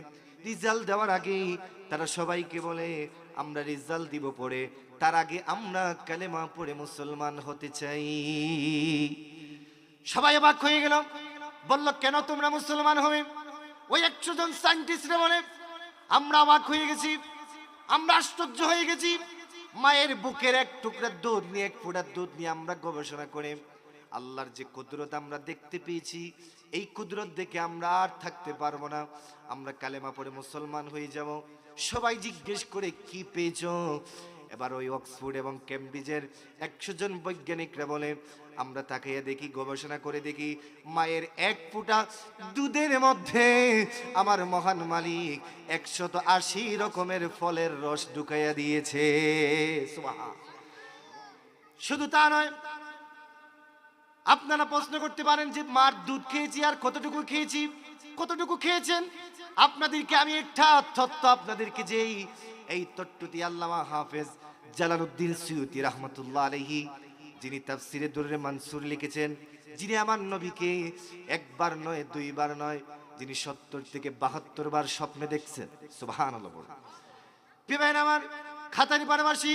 রেজাল্ট দেওয়ার আগে তারা সবাইকে বলে আমরা রেজাল্ট দিব পরে, তার আগে আমরা কালেমা পড়ে মুসলমান হতে চাই। সবাই অবাক হয়ে গেল, বলল কেন তোমরা মুসলমান হবে? ওই 100 জন সায়েন্টিস্টরা বলে আমরা অবাক হয়ে গেছি, আমরা আশ্চর্য হয়ে গেছি। মায়ের বুকের এক টুকরা দুধ নিয়ে, 1 ফোঁটা দুধ নিয়ে আমরা গবেষণা করে আল্লাহর যে কুদরত আমরা দেখতে পেয়েছি, এই কুদরত দেখে আমরা আর থাকতে পারবো না, আমরা কালেমা পড়ে মুসলমান হয়ে যাব। সবাই জিজ্ঞেস করে কি পেয়েছো? এবার ওই অক্সফোর্ড এবং ক্যামব্রিজের 100 জন বৈজ্ঞানিকরা বলে আমরা তাকিয়ে দেখি, গবেষণা করে দেখি, মায়ের 1 ফোঁটা দুধের মধ্যে আমার মহান মালিক 180 রকমের ফলের রস ঢুকাইয়া দিয়েছে। সুবহান। শুধু তা নয়, আপনারা প্রশ্ন করতে পারেন যে মার দুধ খেয়েছি আর কতটুকু খেয়েছি, কতটুকু খেয়েছেন? আপনাদেরকে আমি একটা তথ্য আপনাদেরকে যেই এই তথ্যটি আল্লামা হাফেজ জালালউদ্দিন সুয়ুতি রাহমাতুল্লাহ আলাইহি, যিনি তাফসিরে দুররে মানসুর লিখেছেন, যিনি আমার নবীকে 1 বার নয় 2 বার নয়, যিনি 70 থেকে 72 বার স্বপ্নে দেখছেন। সুবহানাল্লাহ। বিবেন আমার খাতারি পারবাসী,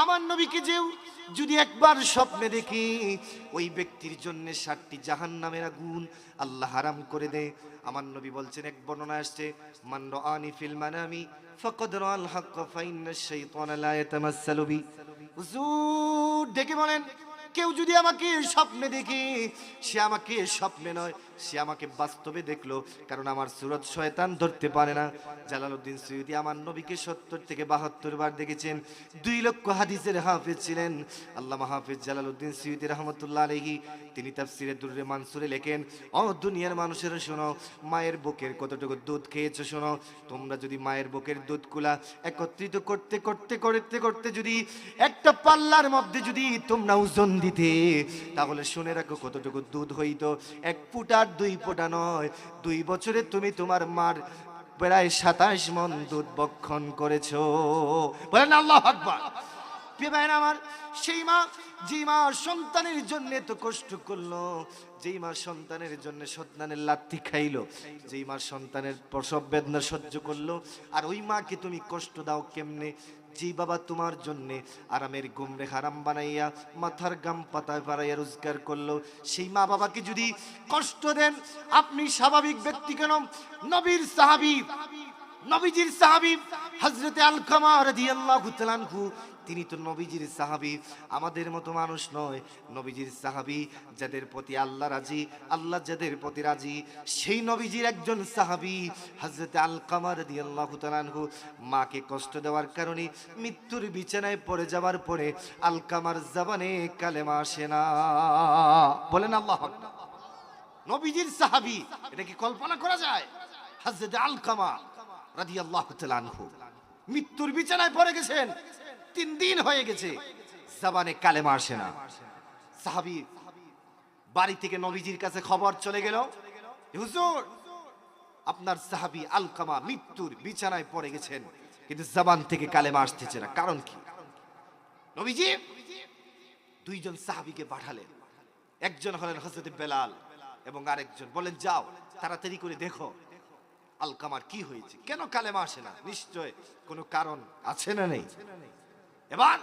আমার নবীকে যেও যদি 1 বার স্বপ্নে দেখি, ওই ব্যক্তির জন্য 60টি জাহান্নামের আগুন আল্লাহ হারাম করে দেয়। আমার নবী বলছেন, এক বর্ণনা আসছে, মান রাআনি ফিল মানামি ফাকাদ রাআল হক ফাইন্নাশ শাইতানা লা ইয়াতামাসসালু বি। হুজুর ডেকে বলেন, কেউ যদি আমাকে স্বপ্নে দেখে, সে আমাকে স্বপ্নে নয়, সে আমাকে বাস্তবে দেখলো, কারণ আমার সুরত শয়তান ধরতে পারে না। জালালউদ্দিন সুয়ুতি আমার নবীকে 70 থেকে 72 বার দেখেছেন। 2 লক্ষ হাদিসের হাফেজ ছিলেন আল্লামা হাফেজ জালালউদ্দিন সুয়ুতি রাহমাতুল্লাহ আলাইহি। তিনি তাফসিরে দুররে মানসুরে লেখেন, ও দুনিয়ার মানুষেরা শোনো, মায়ের বুকের কতটুকু দুধ খেয়েছো শোনো। তোমরা যদি মায়ের বুকের দুধগুলা একত্রিত করতে করতে করতে করতে যদি একটা পাল্লার মধ্যে যদি তোমরা ওজন দিতে, তাহলে শুনে রাখো কতটুকু দুধ হইতো। 1 ফোঁটা 2 ফোঁটা নয়, 2 বছরে তুমি তোমার মার প্রায় 27 মণ দুধ বক্ষণ করেছো। বলেন আল্লাহু আকবার। বিবেন আমার, সেই মা, যে মা সন্তানের জন্য এত কষ্ট করলো, যেই মা সন্তানের জন্য সন্তানের লাথি খাইলো, যেই মা সন্তানের প্রসব বেদনা সহ্য করলো, আর ওই মাকে তুমি কষ্ট দাও কেমনে? যেই বাবা তোমার জন্যে আরামের ঘুমরে হারাম বানাইয়া মাথার গাম পাতায় পাড়াইয়া রোজগার করলো, সেই মা বাবাকে যদি কষ্ট দেন, আপনি স্বাভাবিক ব্যক্তি কেন? নবীর সাহাবী, নবীজির সাহাবী হযরতে আলকামা রাদিয়াল্লাহু তাআলা আনহু, তিনি তো নবীজির সাহাবী, আমাদের মতো মানুষ নয়। নবীজির সাহাবী, যাদের প্রতি আল্লাহ রাজি, আল্লাহ যাদের প্রতি রাজি, সেই নবীজির একজন সাহাবী হযরতে আলকামা রাদিয়াল্লাহু তাআলা আনহু, মাকে কষ্ট দেওয়ার কারণে মৃত্যুর বিছানায় পড়ে যাওয়ার পরে আলকামার জবানে কালেমা আসে না। বলেন আল্লাহু আকবার। নবীজির সাহাবী, এটা কি কল্পনা করা যায়? হযরতে আলকামা রাদিয়াল্লাহু তাআলা আনহু মৃত্যুর বিছানায় পড়ে গেছেন, 3 দিন হয়ে গেছে, জবানে কালেমা আসে না। সাহাবী বাড়ি থেকে নবীজির কাছে খবর চলে গেল, হুজুর আপনার সাহাবী আলকামা মৃত্যুর বিছানায় পড়ে গেছেন, কিন্তু জবান থেকে কালেমা আসতেছে না, কারণ কি? নবীজি 2 জন সাহাবীকে পাঠালেন, একজন হলেন হযরতে বেলাল এবং আরেকজন বলেন, যাও তাড়াতাড়ি করে দেখো আলকামার কি হয়েছে, কেন কালেমা আসে না, নিশ্চয় কোনো কারণ আছে না নেই। এবার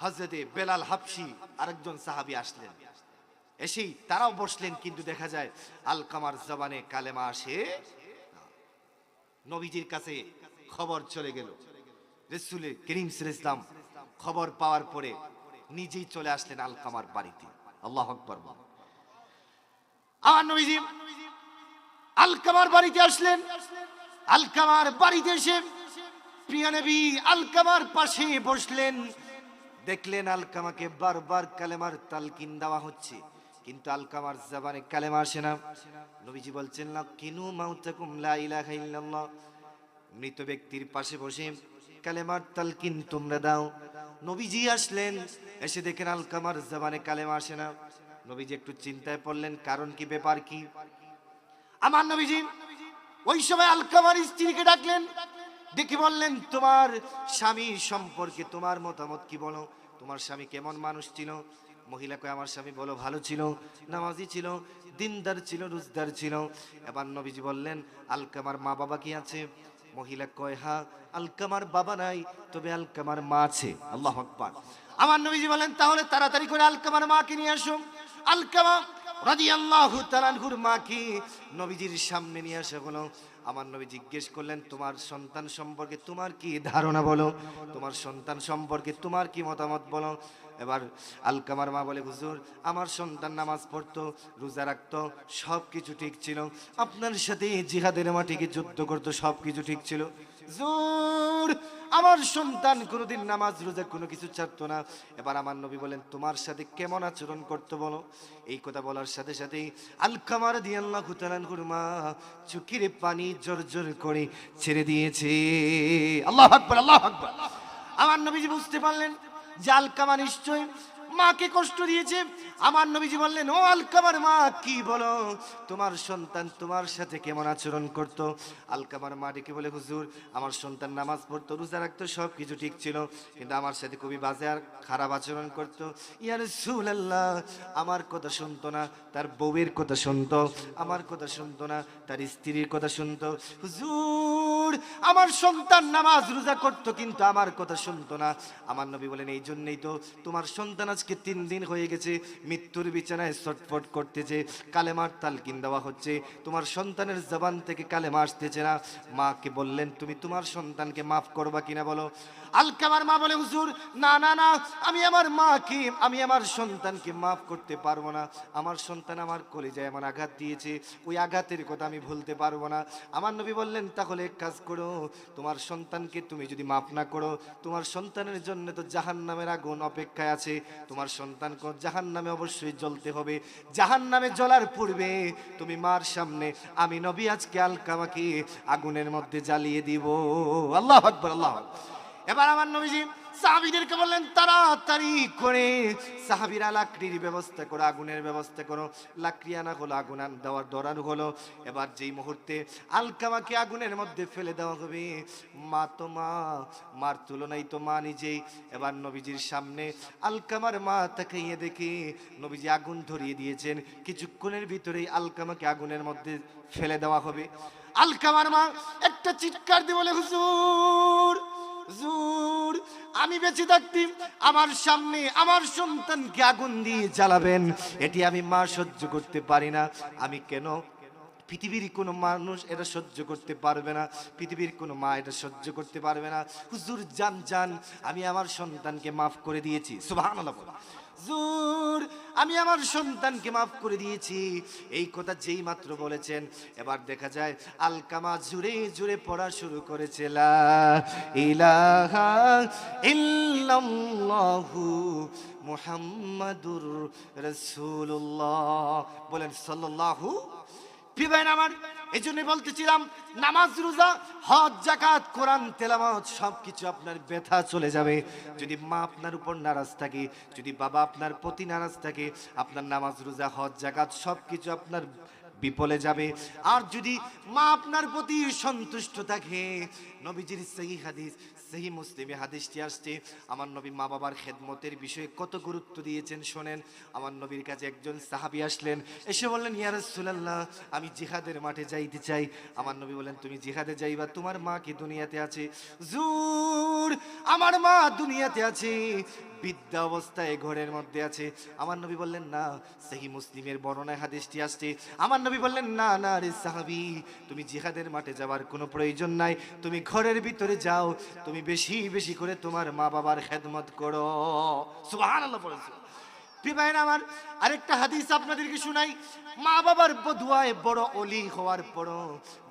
হযরতে বেলাল হাবশী আরেকজন সাহাবী আসলেন, এসেই তারাও বসলেন, কিন্তু দেখা যায় আলকামার জবানে কালেমা আসে না। নবীজির কাছে খবর চলে গেল, রাসূল করিম সাল্লাল্লাহু আলাইহি ওয়াসাল্লাম খবর পাওয়ার পরে নিজেই চলে আসলেন আলকামার বাড়িতে। আল্লাহু আকবার। আমার নবীজি আলকামার বাড়িতে আসলেন। আলকামার বাড়িতে এসে প্রিয় নবী আলকামার পাশে বসলেন। দেখলেন আলকামাকে বারবার কালেমার তালকিন দেওয়া হচ্ছে, কিন্তু আলকামার জবানে কালেমা আসে না। নবীজি বলছেন, লাকিনু মাউতাকুম লা ইলাহা ইল্লাল্লাহ, মৃত ব্যক্তির পাশে বসে কালেমার তালকিন তোমরা দাও। নবীজি আসলেন, এসে দেখেন আলকামার জবানে কালেমা আসে না। নবীজি একটু চিন্তায় পড়লেন, কারণ কি, ব্যাপার কি? আমার নবীজি ওই সময় আলকামার স্ত্রীকে ডাকলেন, ডেকে বললেন, তোমার স্বামী সম্পর্কে তোমার মতামত কি বলো? তোমার স্বামী কেমন মানুষ ছিল? মহিলা কয় আমার স্বামী বলো ভালো ছিল, নামাজি ছিল, দিনদার ছিল, রোজদার ছিল। এবার নবীজি বললেন আলকামার মা বাবা কি আছে? মহিলা কয় হ্যাঁ, আলকামার বাবা নাই, তবে আলকামার মা আছে। আল্লাহু আকবার। আমার নবীজি বলেন তাহলে তাড়াতাড়ি করে আলকামার মাকে নিয়ে আসো। আলকামা রাদিয়াল্লাহু তাআলা আনহুর মাকে নবীজির সামনে নিয়ে আসা হলো। আমার নবী জিজ্ঞেস করলেন তোমার সন্তান সম্পর্কে তোমার কি ধারণা বলো, তোমার সন্তান সম্পর্কে তোমার কি মতামত বলো। এবার আলকামার মা বলে হুজুর আমার সন্তান নামাজ পড়তো, রোজা রাখতো, সব কিছু ঠিক ছিল, আপনার সাথে জিহাদের মাটিকে যুদ্ধ করতো, সব কিছু ঠিক ছিল। হুজুর আমার সন্তান কোনোদিন নামাজ রোজা কোনো কিছু ছাড়তো না। এবার আমার নবী বলেন তোমার সাথে কেমন আচরণ করতো বলো। এই কথা বলার সাথে সাথেই আলকামা রাদিয়াল্লাহু তাআলা আনহুর মা চোখের পানি জোর করে ছেড়ে দিয়েছে। আল্লাহু আকবার, আল্লাহু আকবার। আমার নবীজি বুঝতে পারলেন যে আলকামা নিশ্চয় মাকে কষ্ট দিয়েছে। আমার নবীজি বললেন ও আলকামার মা কি বলো, তোমার সন্তান তোমার সাথে কেমন আচরণ করত? আলকামার মা ডেকে বলে হুজুর আমার সন্তান নামাজ পড়তো, রোজা রাখতো, সব কিছু ঠিক ছিল, কিন্তু আমার সাথে খুবই বাজে আর খারাপ আচরণ করত। ইয়া রাসূলুল্লাহ আমার কথা শুনতো না, তার বউয়ের কথা শুনতো, আমার কথা শুনতো না, তার স্ত্রীর কথা শুনতো। হুজুর আমার সন্তান নামাজ রোজা করতো কিন্তু আমার কথা শুনতো না। আমার নবী বলেন এই জন্যই তো তোমার সন্তান আজকে 3 দিন হয়ে গেছে মৃত্যুর বিছানায় ছটফট করতেছে, কালেমার তালকিন দেওয়া হচ্ছে, তোমার সন্তানের জবান থেকে কালেমা আসতেছে না। মাকে বললেন তুমি তোমার সন্তানকে মাফ করবা কিনা বলো। আলকামার মা বলে হুজুর না না না, আমি আমার সন্তানকে মাফ করতে পারবো না। আমার সন্তান আমার কলিজায় এমন আঘাত দিয়েছে, ওই আঘাতের কথা আমি ভুলতে পারবো না। আমার নবী বললেন তাহলে এক কাজ করো, তোমার সন্তানকে তুমি যদি মাফ না করো, তোমার সন্তানের জন্য তো জাহান্নামের আগুন অপেক্ষায় আছে, তোমার সন্তানকে জাহান্নামে অবশ্যই জ্বলতে হবে। জাহান্নামে জ্বলার পূর্বে তুমি মার সামনে আমি নবী আজকে আলকামাকে আগুনের মধ্যে জ্বালিয়ে দিব। আল্লাহু আকবার, আল্লাহু আকবার। এবার আমার নবীজি সাহাবীদেরকে বললেন তাড়াতাড়ি করে সাহাবীরা লাকড়ির ব্যবস্থা করো, আগুনের ব্যবস্থা করো। লাকড়ি আনা হলো, আগুন দেওয়ার দরানো হলো। এবার যেই মুহূর্তে আলকামাকে আগুনের মধ্যে ফেলে দেওয়া হবে, মা তো মা, মার তুলনায় তো মা নিজেই। এবার নবীজির সামনে আলকামার মা তাকাইয়ে দেখে নবীজি আগুন ধরিয়ে দিয়েছেন, কিছুক্ষণের ভিতরেই আলকামাকে আগুনের মধ্যে ফেলে দেওয়া হবে। আলকামার মা একটা চিৎকার দিয়ে বলে হুজুর হুজুর আমি বেঁচে থাকতে আমার সামনে আমার সন্তানকে আগুন দিয়ে জ্বালাবেন, এটি আমি মা সহ্য করতে পারি না। আমি কেন, পৃথিবীর কোনো মানুষ এটা সহ্য করতে পারবে না, পৃথিবীর কোনো মা এটা সহ্য করতে পারবে না। হুজুর জান জান আমি আমার সন্তানকে মাফ করে দিয়েছি। সুবহানাল্লাহ। হুজুর আমি আমার সন্তানকে মাফ করে দিয়েছি। এই কথা যেই মাত্র বলেছেন, এবার দেখা যায় আলকামা জুড়ে জুড়ে পড়া শুরু করেছে লা ইলাহা ইল্লাল্লাহু মুহাম্মাদুর রাসূলুল্লাহ। বলেন সাল্লাল্লাহু। প্রিয় আমার এই জন্য বলতেছিলাম নামাজ রোজা হজ যাকাত কোরআন তেলাওয়াত সবকিছু আপনার ব্যথা চলে যাবে যদি মা আপনার উপর নারাজ থাকে, যদি বাবা আপনার প্রতি নারাজ থাকে, আপনার নামাজ রোজা হজ যাকাত সবকিছু আপনার বিপলে যাবে। আর যদি মা আপনার প্রতি সন্তুষ্ট থাকে, নবীজির সহিহ হাদিস সহিহ মুসলিমে হাদিসটি আসছে, আমার নবী মা বাবার খেদমতের বিষয়ে কত গুরুত্ব দিয়েছেন শোনেন। আমার নবীর কাছে একজন সাহাবী আসলেন, এসে বললেন ইয়া রাসূলুল্লাহ আমি জিহাদের মাঠে যাইতে চাই। আমার নবী বলেন তুমি জিহাদে যাইবা, তোমার মা কি দুনিয়াতে আছে? হুজুর আমার মা দুনিয়াতে আছে, বৃদ্ধা অবস্থায় ঘরের মধ্যে আছে। আমার নবী বললেন না, সহিহ মুসলিমের বর্ণনায় হাদিসটি আসছে। আমার নবী বললেন না না রে সাহাবী, তুমি জিহাদের মাঠে যাওয়ার কোনো প্রয়োজন নাই, তুমি ঘরের ভিতরে যাও, তুমি বেশি বেশি করে তোমার মা বাবার খেদমত করো। সুবহানাল্লাহ বলেছে। প্রিয় আমার আরেকটা হাদিস আপনাদেরকে শোনাই। মা বাবার বদুয়ায় বড় ওলি হওয়ার পরও,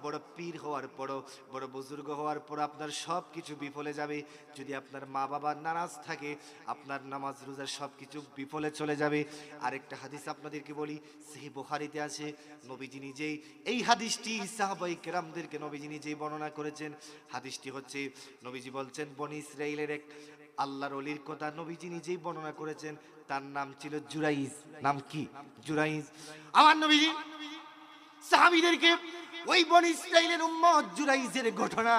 বড় পীর হওয়ার পরও, বড় বুজুর্গ হওয়ার পর আপনার সব কিছু বিফলে যাবে। যদি আপনার মা বাবা নারাজ থাকে, আপনার নামাজ রোজা সব কিছু বিফলে চলে যাবে। আরেকটা হাদিস আপনাদেরকে বলি, সহিহ বুখারীতে আছে, নবীজি নিজেই এই হাদিসটি সাহাবায়ে কেরামদেরকে নবীজি নিজেই বর্ণনা করেছেন। হাদিসটি হচ্ছে নবীজি বলছেন বনি ইসরাইলের এক আল্লাহর ওলির কথা নবীজি নিজেই বর্ণনা করেছেন। তার নাম ছিল জুরাইজ। নাম কি? জুরাইজ। আমার নবীজি সাহাবীদেরকে ওই বনি ইসরাইলের উম্মত জুরাইজের ঘটনা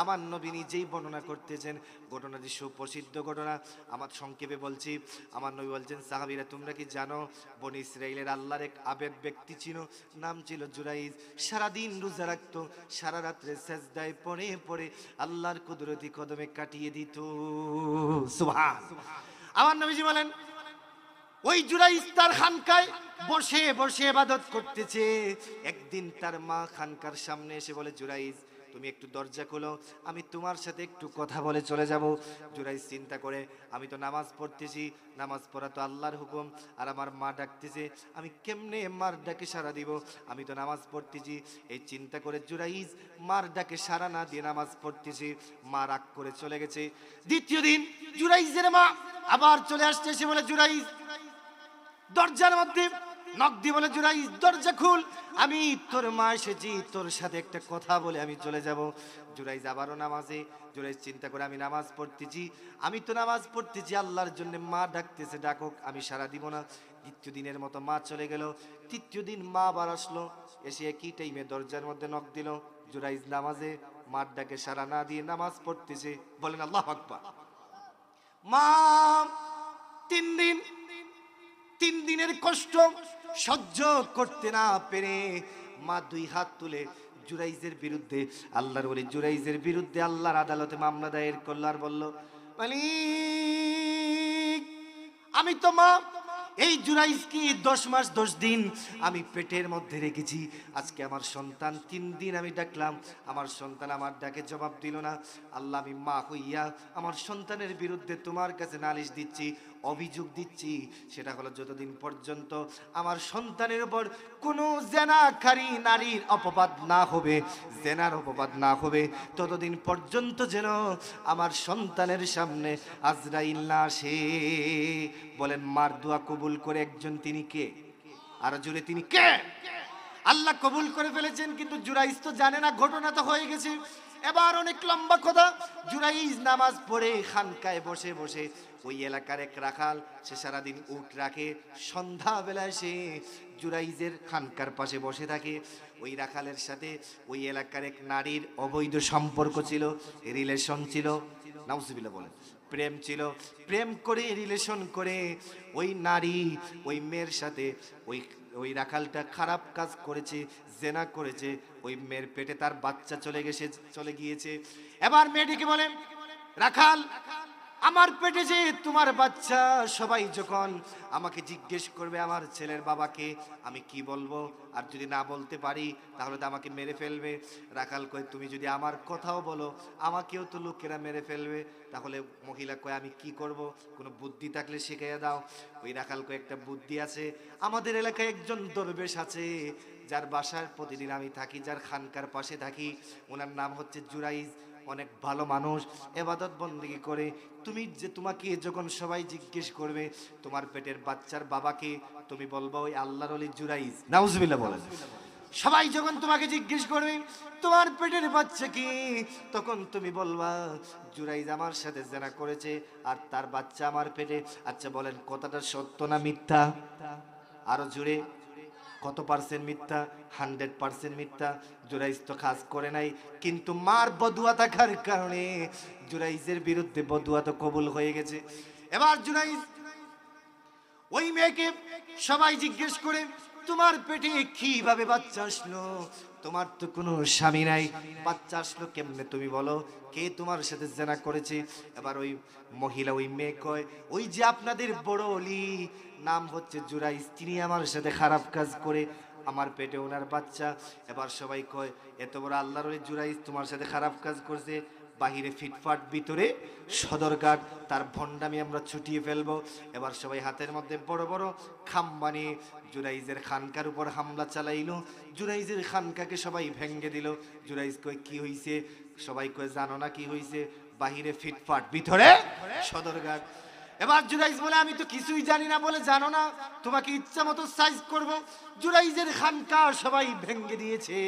আমার নবী নিজেই বর্ণনা করতেছেন। ঘটনাটি সুপ্রসিদ্ধ ঘটনা, আমার সংক্ষেপে বলছি। আমার নবী বলছেন, সাহাবীরা তোমরা কি জানো বনি ইসরাইলের আল্লাহর এক আবেদ ব্যক্তি ছিল, নাম ছিল জুরাইজ। সারাদিন রোজা রাখতো, সারা রাত্রে সেজদায় পড়ে পড়ে আল্লাহর কুদরতি কদমে কাটিয়ে দিত। সুবহান। আমার নবীজি বলেন, ওই জুরাইজ তার খানকায় বসে বসে ইবাদত করতেছে। একদিন তার মা খানকার সামনে এসে বলে, জুরাইজ তুমি একটু দরজা খোলো, আমি তোমার সাথে একটু কথা বলে চলে যাব। জুরাইজ চিন্তা করে, আমি তো নামাজ পড়তেছি, নামাজ পড়া তো আল্লাহর হুকুম, আর আমার মা ডাকতেছে, আমি কেমনে মার ডাকে সাড়া দিব, আমি তো নামাজ পড়তেছি। এই চিন্তা করে জুরাইজ মার ডাকে সাড়া না দিয়ে নামাজ পড়তেছে। মা রাগ করে চলে গেছে। দ্বিতীয় দিন জুরাইজের মা আবার চলে আসছে, এসে বলে, জুরাইজ দরজার মধ্যে নক দিয়ে বলে, জুরাইজ দরজা খুল, আমি তোর মা এসেছি, তোর সাথে একটা কথা বলে আমি চলে যাব। জুরাইজ আবারও নামাজে। জুরাইজ চিন্তা করে, আমি নামাজ পড়তেছি, আমি তো নামাজ পড়তেছি আল্লাহর জন্য, মা ডাকতেছে, ডাকুক, আমি সাড়া দিব না। দ্বিতীয় দিনের মতো মা চলে গেল। তৃতীয় দিন মা আবার আসলো, এসে একই টাইমে দরজার মধ্যে নক দিল। জুরাইজ নামাজে, মার ডাকে সাড়া না দিয়ে নামাজ পড়তেছে। বলেন আল্লাহু আকবার। মা তিন দিনের কষ্ট সহ্য করতে না পেরে মা দুই হাত তুলে জুরাইজের বিরুদ্ধে, আল্লাহর ওলি জুরাইজের বিরুদ্ধে আল্লাহর আদালতে মামলা দায়ের করল। আর বলল, মালিক আমি তো মা এই জুরাইজকে 10 মাস 10 দিন আমি পেটের মধ্যে রেখেছি। আজকে আমার সন্তান 3 দিন আমি ডাকলাম, আমার সন্তান আমার ডাকে জবাব দিল না। আল্লাহ আমি মা হইয়া আমার সন্তানের বিরুদ্ধে তোমার কাছে নালিশ দিচ্ছি, অভিযোগ দিচ্ছি। সেটা হলো, যতদিন পর্যন্ত আমার সন্তানের উপর কোনো জেনাকারী নারীর অপবাদ না হবে, জেনার অপবাদ না হবে, ততদিন পর্যন্ত যেন আমার সন্তানের সামনে আজরাইল না আসে। বলেন, মার দোয়া কবুল করে একজন, তিনি কে? আর জুড়ে তিনি কে? আল্লাহ কবুল করে ফেলেছেন, কিন্তু জুরাইজ তো জানে না, ঘটনা তো হয়ে গেছে। এবার অনেক লম্বা কথা। জুরাইজ নামাজ পড়ে খানকায় বসে বসে, ওই এলাকার এক রাখাল, সে সারাদিন উট রাখে, সন্ধ্যাবেলায় সে জুরাইজের খানকার পাশে বসে থাকে। ওই রাখালের সাথে ওই এলাকার এক নারীর অবৈধ সম্পর্ক ছিল, রিলেশন ছিল, নাউজুবিল্লাহ বলেন, প্রেম ছিল। প্রেম করে, রিলেশন করে ওই নারী ওই মেয়ের সাথে ওই রাখালটা খারাপ কাজ করেছে, জেনা করেছে। ওই মেয়ের পেটে তার বাচ্চা চলে গিয়েছে। এবার মেয়েটিকে বলে, রাখাল আমার পেটে যে তোমার বাচ্চা, সবাই যখন আমাকে জিজ্ঞেস করবে আমার ছেলের বাবাকে, আমি কি বলবো? আর যদি না বলতে পারি তাহলে তো আমাকে মেরে ফেলবে। রাখাল কয়, তুমি যদি আমার কথাও বলো আমাকেও তো লোকেরা মেরে ফেলবে। তাহলে মহিলা কয়, আমি কি করব? কোনো বুদ্ধি থাকলে শিখিয়ে দাও। ওই রাখাল কয়, একটা বুদ্ধি আছে। আমাদের এলাকায় একজন দরবেশ আছে, যার বাসার প্রতিদিন আমি থাকি, যার খানকার পাশে থাকি, ওনার নাম হচ্ছে জুরাইজ। অনেক ভালো মানুষ, ইবাদত বন্দেগী করে। তোমাকে যখন সবাই জিজ্ঞেস করবে তোমার পেটের বাচ্চার বাবাকে, তুমি বলবা ওই আল্লাহর ওলি জুরাইজ। নাউজুবিল্লাহ বলেন। সবাই যখন তোমাকে জিজ্ঞেস করবে তোমার পেটের বাচ্চা কি, তখন তুমি বলবা জুরাইজ আমার সাথে জেনা করেছে আর তার বাচ্চা আমার পেটে। আচ্ছা বলেন, কথাটা সত্য না মিথ্যা? আরো জুড়ে, কত পার্সেন্ট মিথ্যা? 100% মিথ্যা। জুরাইজ তো কাজ করে নাই, কিন্তু মার বদুয়া থাকার কারণে জুরাইজের বিরুদ্ধে বদুয়া তো কবুল হয়ে গেছে। এবার জুরাইজ ওই মেয়েকে সবাই জিজ্ঞেস করে, তোমার পেটে কিভাবে বাচ্চা আসলো? তোমার তো কোনো স্বামী নাই, বাচ্চা আসলো কেমনে তুমি বলো? কে তোমার সাথে জেনা করেছে? এবার ওই মহিলা, ওই মেয়ে কয়, ওই যে আপনাদের বড় ওলি, নাম হচ্ছে জুরাইজ, তিনি আমার সাথে খারাপ কাজ করে আমার পেটে ওনার বাচ্চা। এবার সবাই কয়, এত বড় আল্লাহর ওলি জুরাইজ তোমার সাথে খারাপ কাজ করছে, বাহিরে ফিটফাট, ভিতরে সদরঘাট, তার ভণ্ডামি আমরা ছুটিয়ে ফেলবো। এবার সবাই হাতের মধ্যে বড় বড় খাম বানিয়ে জুরাইজের খানকার উপর হামলা চালাইলো। জুরাইজের খানকাকে সবাই ভেঙ্গে দিল। জুরাইজ কয়, কি হইছে? সবাই কয়, জানো না কি হইছে? বাহিরে ফিটফাট, ভিতরে সদরঘাট। এবার জুরাইজ বলে আমি তো কিছুই জানি না বলে জানো না, তোমাকে ইচ্ছা মতো সাইজ করবো। জুরাইজের খানকা সবাই ভেঙে দিয়েছে।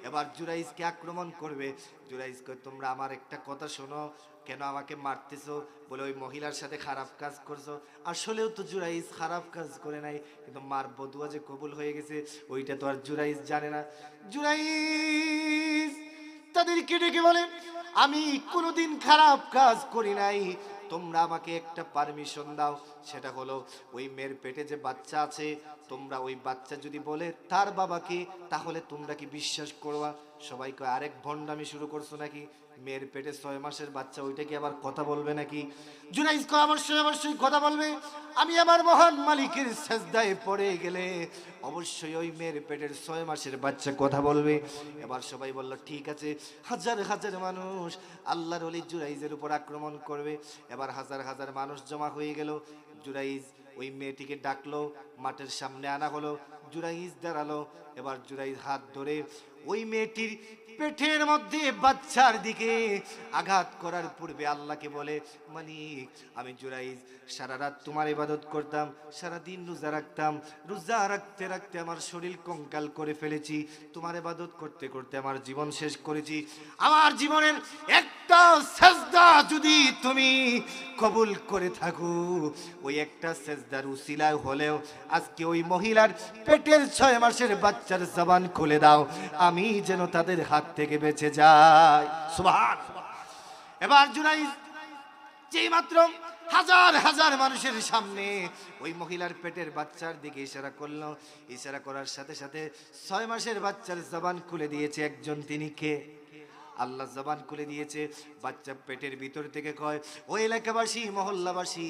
এবার জুরাইজকে আক্রমণ করবে। জুরাইজ কয় তোমরা আমার একটা কথা শোনো, কেন আমাকে মারতেছো? বলে ওই মহিলার সাথে খারাপ কাজ করছো। আসলেও তো জুরাইজ খারাপ কাজ করে নাই, কিন্তু মার বদুয়া যে কবুল হয়ে গেছে ওইটা তো আর জুরাইজ জানে না। জুরাইজ তাদেরকে ডেকে বলে আমি কোনোদিন খারাপ কাজ করি নাই, তোমরা আমাকে একটা পারমিশন দাও, সেটা হলো ওই মেয়ের পেটে যে বাচ্চা আছে, তোমরা ওই বাচ্চা যদি বলে তার বাবাকে, তাহলে তোমরা কি বিশ্বাস করবা? সবাই কয় আরেক ভণ্ডামি শুরু করছো নাকি? মেয়ের পেটে 6 মাসের বাচ্চা, ওইটা কি আবার কথা বলবে নাকি? জুনাইজ কয় অবশ্যই অবশ্যই কথা বলবে। আমি আমার মহান মালিকের সেজদায় পড়ে গেলে অবশ্যই ওই মেয়ের পেটের 6 মাসের বাচ্চা কথা বলবে। এবার সবাই বলল ঠিক আছে। হাজার হাজার মানুষ আল্লাহর ওলি জুরাইজের উপর আক্রমণ করবে। এবার হাজার হাজার মানুষ জমা হয়ে গেল। জুরাইজ ওই মেয়েটিকে ডাকলো, মাঠের সামনে আনা হলো। জুরাইজ দাঁড়ালো। এবার জুরাইজ হাত ধরে ওই মেয়েটির পেটের মধ্যে বাচ্চার দিকে আঘাত করার পূর্বে আল্লাহকে বলে মালিক, আমি জুরাইজ সারা রাত তোমার ইবাদত করতাম, সারা দিন রোজা রাখতাম, রোজা রাখতে রাখতে আমার শরীর কঙ্কাল করে ফেলেছি, তোমার ইবাদত করতে করতে আমার জীবন শেষ করেছি। আমার জীবনের একটা সেজদা যদি তুমি কবুল করে থাকো, ওই একটা সেজদার উসিলায় হলেও আজকে ওই মহিলার পেটের 6 মাসের বাচ্চার জবান খুলে দাও, আমি যেন তাদের হাত থেকে বেঁচে যাই। সুবহানাল্লাহ। এবার জুরাইজ যেই মাত্র হাজার হাজার মানুষের সামনে ওই মহিলার পেটের বাচ্চার দিকে ইশারা করলো, ইশারা করার সাথে সাথে 6 মাসের বাচ্চার জবান খুলে দিয়েছে একজন। তিনি কে? আল্লাহ জবান খুলে দিয়েছে। বাচ্চা পেটের ভিতর থেকে কয় ও এলাকাবাসী, মহল্লাবাসী,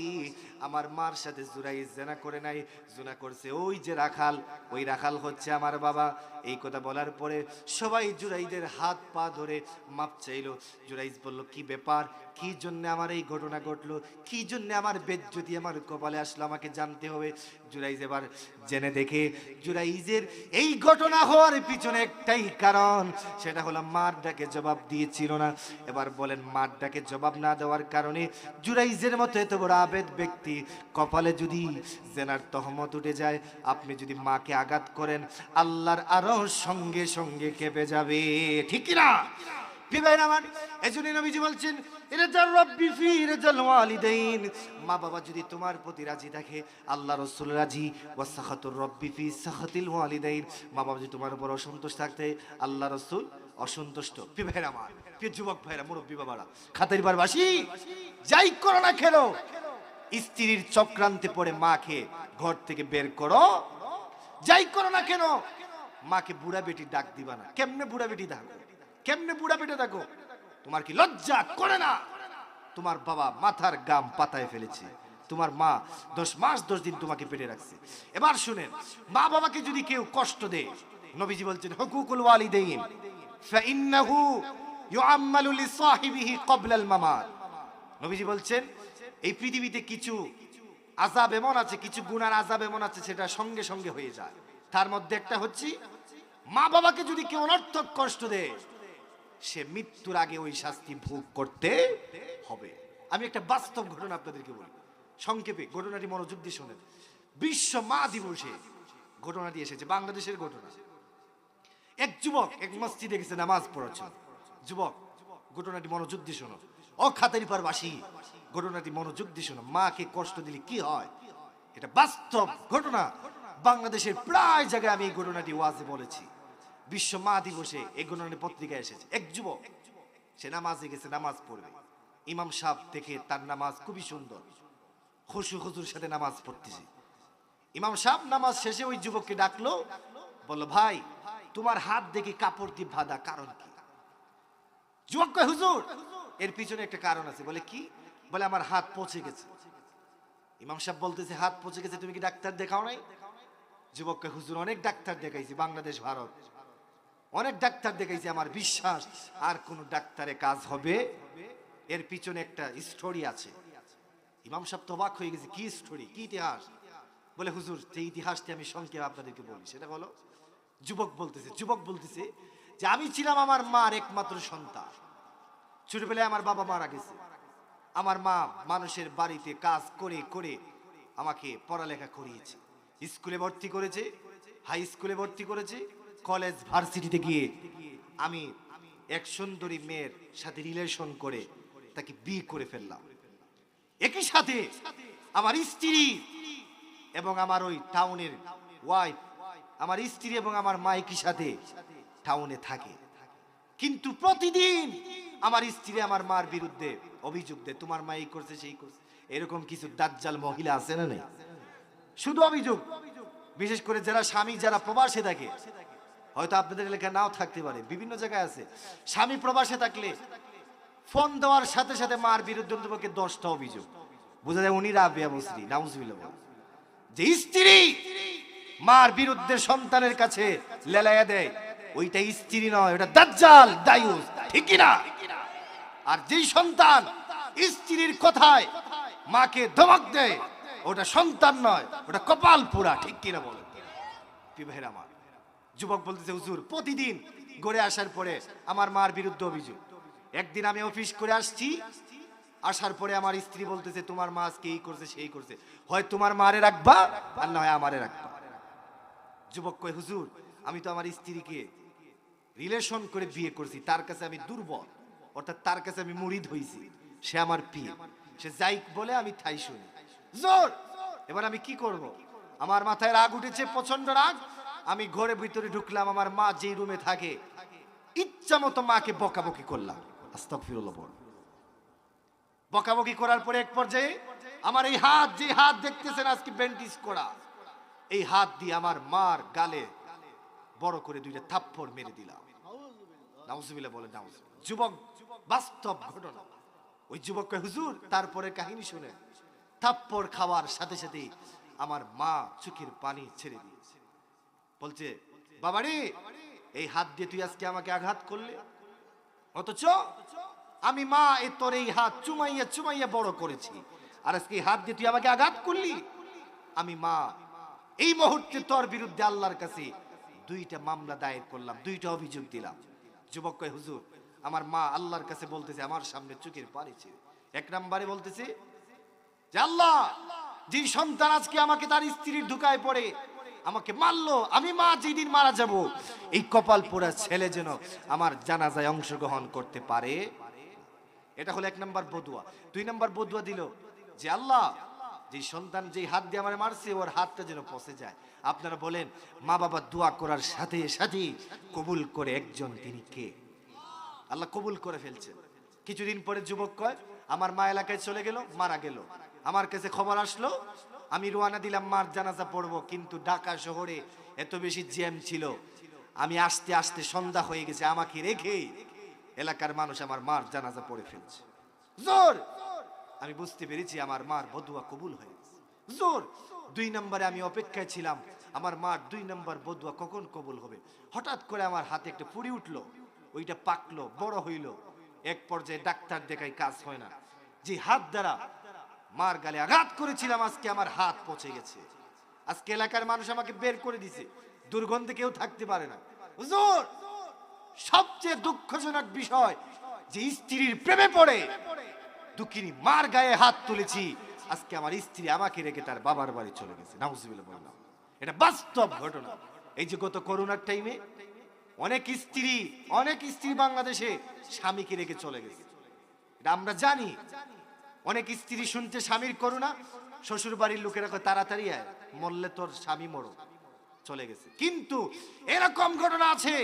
আমার মার সাথে জুরাইজ জেনা করে নাই, জুনা করছে ওই যে রাখাল, ওই রাখাল হচ্ছে আমার বাবা। এই কথা বলার পরে সবাই জুরাইজের হাত পা ধরে মাপ চাইলো। জুরাইজ বলল কি ব্যাপার, কি জন্য আমার এই ঘটনা ঘটলো, কি জন্য আমার বেজ্জতি আমার কপালে আসলো, আমাকে জানতে হবে। জুরাইজ এবার জেনে দেখে জুরাইজের এই ঘটনা হওয়ার পিছনে একটাই কারণ, সেটা হলো মার ডাকে জবাব দিয়েছিল না। এবার বলেন মার ডাকে জবাব না দেওয়ার কারণে জুরাইজের মতো এত বড় আবেদ ব্যক্তি কপালে যদি জেনার তহমত উঠে যায়, আপনি যদি মাকে আঘাত করেন, আল্লাহর আরো সঙ্গে সঙ্গে কেঁপে যাবে, ঠিক কি না? এজন্য নবীজি বলছেন ইরজার রাব্বি ফি ইরজাল ওয়ালিদাইন, মা বাবা যদি তোমার প্রতি রাজি থাকে, আল্লাহ রাসূল রাজি, ওয়া সাখাতুর রাব্বি ফি সাখাতিল ওয়ালিদাইন, মা বাবা যদি তোমার উপর অসন্তুষ্ট থাকে, আল্লাহ রাসূল অসন্তুষ্ট। ভাইরা আমার, প্রিয় যুবক ভাইরা, মুরব্বী বাবারা, খাতারিবারবাসী, যাই করো না কেন, স্ত্রীর চক্রান্তে পড়ে মাকে ঘর থেকে বের করো। যাই করো না কেন, মাকে বুড়া বেটি ডাক দিবা না। কেমনে বুড়া বেটি ডাকো, কেমনে বুড়া বেটে ডাকো? তোমার কি লজ্জা করে না? তোমার বাবা মাথার গাম পাতায় ফেলেছে, তোমার মা 10 মাস 10 দিন তোমাকে পেটে রাখছে। এবার শুনেন, মা বাবাকে যদি কেউ কষ্ট দেয়, নবীজি বলছেন হুকুকুল ওয়ালিদাইন ফাইন্নাহু ইউআম্মালু লিসাহিবিহি ক্বাবলা আল মামাত। নবীজি বলছেন এই পৃথিবীতে কিছু আযাব এমন আছে, কিছু গুনার আযাব এমন আছে, সেটা সঙ্গে সঙ্গে হয়ে যায়। তার মধ্যে একটা হচ্ছে মা বাবাকে যদি কেউ অনর্থক কষ্ট দেয়, সে মৃত্যুর আগে ওই শাস্তি ভোগ করতে হবে। আমি একটা বাস্তব ঘটনা আপনাদেরকে বলি সংক্ষেপে, ঘটনাটি মনোযোগ দিয়ে শোনেন। বিশ্ব মা দিবসে ঘটনাটি এসেছে, বাংলাদেশের ঘটনা। এক যুবক এক মসজিদে গেছে নামাজ পড়ার জন্য। যুবক, ঘটনাটি মনোযোগ দিয়ে শোনো। ও খাতারিপাড়বাসী, ঘটনাটি মনোযোগ দিয়ে শোনো। মাকে কষ্ট দিলে কি হয়, এটা বাস্তব ঘটনা। বাংলাদেশের প্রায় জায়গায় আমি এই ঘটনাটি ওয়াজে বলেছি। বিশ্ব মা দিবসে এই ঘটনাটি পত্রিকায় এসেছে। এক যুবক, সে নামাজে গেছে, নামাজ পড়বে। ইমাম সাহেব দেখে তার নামাজ খুবই সুন্দর, খুশু খুশুর সাথে নামাজ পড়তেছে। ইমাম সাহেব নামাজ শেষে ওই যুবককে ডাকলো, বললো ভাই তোমার হাত দেখে কাপড় দিয়ে বাঁধা, কারণ কি? যুবক কয় হুজুর এর পিছনে একটা কারণ আছে। বলে কি? বলে আমার হাত পচে গেছে। ইমাম সাহেব বলতেছে হাত পচে গেছে, তুমি কি ডাক্তার দেখাও নাই? যুবক কয় হুজুর অনেক ডাক্তার দেখাইছি, বাংলাদেশ ভারত অনেক ডাক্তার দেখাইছি, আমার বিশ্বাস আর কোন ডাক্তারে কাজ হবে? এর পিছনে একটা স্টোরি আছে। ইমাম সাহেব তো অবাক হয়ে গেছে, কি স্টোরি, কি ইতিহাস? বলে হুজুর সেই ইতিহাসটি আমি সংক্ষেপে আপনাদেরকে বলি। সেটা হলো, যুবক বলতেছে যে আমি ছিলাম আমার মার একমাত্র সন্তান। ছোটবেলায় আমার বাবা মারা গেছে, আমার মা মানুষের বাড়িতে কাজ করে করে আমাকে পড়ালেখা করিয়েছে, স্কুলে ভর্তি করেছে, হাই স্কুলে ভর্তি করেছে, কলেজ ভার্সিটিতে গিয়ে আমি এক সুন্দরী মেয়ের সাথে রিলেশন করে তাকে বিয়ে করে ফেললাম। একই সাথে আমার স্ত্রী এবং আমার ওই টাউনের ওয়াইফ, আমার স্ত্রী এবং আমার মা একই সাথে টাউনে থাকে। কিন্তু প্রতিদিন আমার স্ত্রী আমার মার বিরুদ্ধে অভিযোগ দেয়, তোমার মা এই করছে সেই করছে। এরকম কিছু দাজ্জাল মহিলা আছে না নেই? শুধু অভিযোগ। বিশেষ করে যারা স্বামী, যারা প্রবাসে থাকে, হয়তো আপনাদের এলাকায় নাও থাকতে পারে, বিভিন্ন জায়গায় আছে। স্বামী প্রবাসে থাকলে ফোন দেওয়ার সাথে সাথে মার বিরুদ্ধে তোমাকে 10টা অভিযোগ। বোঝা যায় উনি রাবিয়া বসরি নাউজুবিল্লাহ বলে যে স্ত্রী মার বিরুদ্ধে সন্তানের কাছে লেলাইয়া দেয়, ওইটা স্ত্রী নয়, ওটা দাজ্জাল দায়ুস, ঠিক কি না? আর যেই সন্তান স্ত্রীর কথায় মাকে ধমক দেয়, ওটা সন্তান নয়, ওটা কপাল পোড়া, ঠিক কি না বলে? ভাইরা আমার, যুবক বলতেছে হুজুর প্রতিদিন গড়ে আসার পরে আমার মার বিরুদ্ধে অভিযোগ। একদিন আমি অফিস করে আসছি, আসার পরে আমার স্ত্রী বলতেছে তোমার মা আজকে এই করছে সেই করছে, হয় তোমার মারে রাখবা আর না হয় আমারে রাখবা। যুবক কয় হুজুর আমি তো আমার স্ত্রীকে রিলেশন করে বিয়ে করছি, তার কাছে আমি দুর্বল, অর্থাৎ তার কাছে আমি মুরিদ হইছি, সে আমার পীর, সে যাই বলে আমি তাই শুনি। জোর, এবার আমি কি করব? আমার মাথায় রাগ উঠেছে, প্রচন্ড রাগ। আমি ঘরের ভিতরে ঢুকলাম, আমার মা যে রুমে থাকে, ইচ্ছা মতো মাকে বকাবকি করলাম। আস্তাগফিরুল্লাহ। বকাবকি করার পরে এক পর্যায়ে আমার এই হাত, যে হাত দেখতেছেন আজকে ব্যান্ডেজ করা, এই হাত দিয়ে আমার মার গালে বড় করে 2টা থাপ্পড় মেরে দিলাম। নাউজুবিল্লাহ বলে নাউজ। যুবক, বাস্তব ঘটনা। ওই যুবক কয় হুজুর তারপরে কাহিনী শুনে, থাপ্পড় খাওয়ার সাথে সাথে আমার মা চোখের পানি ছেড়ে দিয়েছে, বলছে বাবারে এই হাত দিয়ে তুই আজকে আমাকে আঘাত করলে, অথচ আমি মা তোর এই হাত চুমাইয়া চুমাইয়া বড় করেছি, আর আজকে এই হাত দিয়ে তুই আমাকে আঘাত করলি। আমি মা এই মুহূর্তে তোর বিরুদ্ধে আল্লাহর কাছে 2টা মামলা দায়ের করলাম, 2টা অভিযোগ দিলাম। যুবক কয় হুজুর আমার মা আল্লাহর কাছে বলতেছে আমার সামনে চোখের পানি ছেড়ে, 1 নম্বরে বলতেছে যে আল্লাহ যে সন্তান আজকে আমাকে তার স্ত্রীর ধোঁকায় পড়ে আমাকে মারলো, আমি মা যেদিন মারা যাব এই কপাল পোড়া ছেলে যেন আমার জানাজায় অংশগ্রহণ করতে পারে। এটা হলো 1 নম্বর বদুয়া। 2 নম্বর বদুয়া দিল যে আল্লাহ যে সন্তান যে হাত দিয়ে আমার মারছে ওর হাতটা যেন পচে যায়। আপনারা বলেন মা বাবা দোয়া করার সাথে সাথে কবুল করে একজন, তিনি কে? আল্লাহ কবুল করে ফেলছে। কিছুদিন পরে যুবক কয় আমার মা এলাকায় চলে গেল, মারা গেল। আমার কাছে খবর আসলো, আমি রওনা দিলাম মার জানাজা পড়বো, কিন্তু ঢাকা শহরে এত বেশি জ্যাম ছিল, আমি আসতে আসতে সন্ধ্যা হয়ে গেছে, আমাকে রেখে এলাকার মানুষ আমার মার জানাজা পড়ে ফেলছে। জোর, আমি বুঝতে পেরেছি আমার মার বদুয়া কবুল হয়ে গেছে। জোর, 2 নম্বরে আমি অপেক্ষায় ছিলাম আমার মার 2 নম্বর বদুয়া কখন কবুল হবে। হঠাৎ করে আমার হাতে একটা ফুড়ি উঠলো, ওইটা পাকলো, বড় হইলো। এক পর্যায়ে ডাক্তার দেখাই কাজ হয় না, যে হাত দ্বারা মার গালে আঘাত করেছিলাম আজকে আমার হাত পচে গেছে। আজকে এলাকার মানুষ আমাকে বের করে দিছে, দুর্গন্ধে কেউ থাকতে পারে না। হুজুর সবচেয়ে দুঃখজনক বিষয় যে স্ত্রীর প্রেমে পড়ে দুঃখিনী মার গায়ে হাত তুলেছি, আজকে আমার স্ত্রী আমাকে রেখে তার বাবার বাড়ি চলে গেছে। নাউজুবিল্লাহ বললাম, এটা বাস্তব ঘটনা। এই যে গত করোনার টাইমে অনেক স্ত্রী বাংলাদেশে স্বামীকে রেখে চলে গেছে, এটা আমরা জানি। অনেক স্ত্রী শুনতে স্বামীর করুণা, শ্বশুর বাড়ির লোকেরা কয় তাড়াতাড়ি আয়, মরলে তোর স্বামী মরো, চলে গেছে। কিন্তু এরকম ঘটনা আছে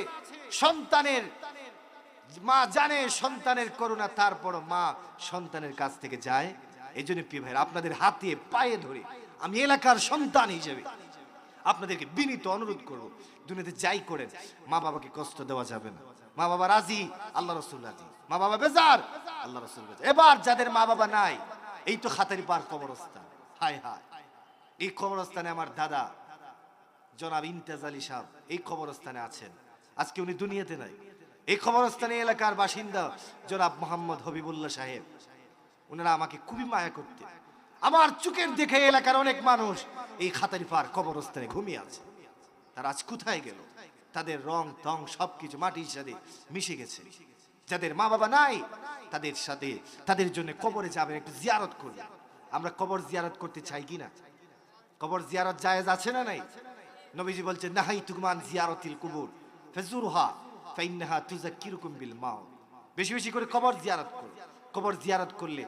সন্তানের মা জানে সন্তানের করুণা, তারপর মা সন্তানের কাছ থেকে যায়। এই জন্য প্রিয় ভাইরা আপনাদের হাতে পায়ে ধরে আমি এলাকার সন্তান হিসেবে আপনাদেরকে বিনীত অনুরোধ করব, দুনিয়াতে যাই করেন মা বাবাকে কষ্ট দেওয়া যাবে না। মা বাবা রাজি, আল্লাহ রাসূল রাজি। মা বাবা বেজার, আল্লাহ রাসূল বেজার। এবার যাদের মা বাবা নাই, এই তো খাতারি পার কবরস্থান, হায় হায়, এই কবরস্থানে আমার দাদা জনাব ইমতিয়াজ আলী সাহেব এই কবরস্থানে আছেন, আজকে উনি দুনিয়াতে নাই। এই কবরস্থানে এলাকার বাসিন্দা জনাব মোহাম্মদ হবিবুল্লাহ সাহেব, ওনারা আমাকে খুবই মায়া করতে। আমার চোখের দেখে এলাকার অনেক মানুষ এই খাতারি পার কবরস্থানে ঘুমিয়ে আছে, তারা আজ কোথায় গেল? তাদের রং টং সবকিছু মাটির সাথে মিশে গেছে। যাদের মা বাবা নাই তাদের সাথে তাদের জন্য কবরে যাবেন, একটু জিয়ারত করবেন। আমরা কবর জিয়ারত করতে চাই কি না? কবর জিয়ারত জায়েজ আছে না নাই? নবীজি বলছেন নাহাইতুকুম আন জিয়ারাতিল কুবুর ফাজুরহা ফাইন্নাহা তুযাক্কিরুকুম বিল মাউত। বেশি বেশি করে কবর জিয়ারত করুন। কবর জিয়ারত করলে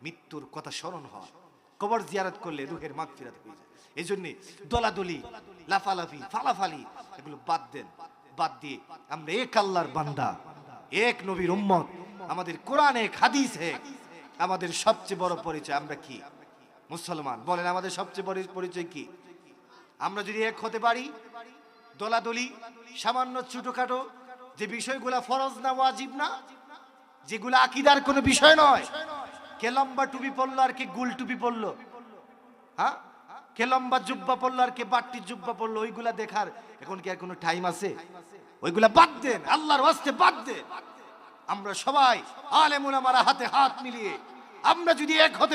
মৃত্যুর কথা স্মরণ হয়, কবর জিয়ারত করলে রূহের মাগফিরাত হয়ে যায়। এজন্য দলাদলি, লাফালাফি, ফালাফালি এগুলো বাদ দেন। বাদ দিয়ে আমরা এক আল্লাহর বান্দা, এক নবীর উম্মত, আমাদের কোরআন এক, হাদিস এক। আমাদের সবচেয়ে বড় পরিচয় আমরা কি? মুসলমান। বলেন আমাদের সবচেয়ে বড় পরিচয় কি? আমরা যদি এক হতে পারি, দলাদলি, সামান্য ছোটখাটো যে বিষয়গুলা ফরজ না ওয়াজিব না, যেগুলো আকীদার কোনো বিষয় নয়, কে লম্বা টুপি পরলো আর কে গুল টুপি পরলো, হ্যাঁ, কে লম্বা জুব্বা পরলো আর কে বাট্টি জুব্বা পরলো, ওইগুলা দেখার এখন কি আর কোনো টাইম আছে? ওইগুলা বাদ দেন, আল্লাহর ওয়াস্তে বাদ দেন। আমরা সবাই আলেম উলামারা হাতে হাত মিলিয়ে আমরা যদি এক হতে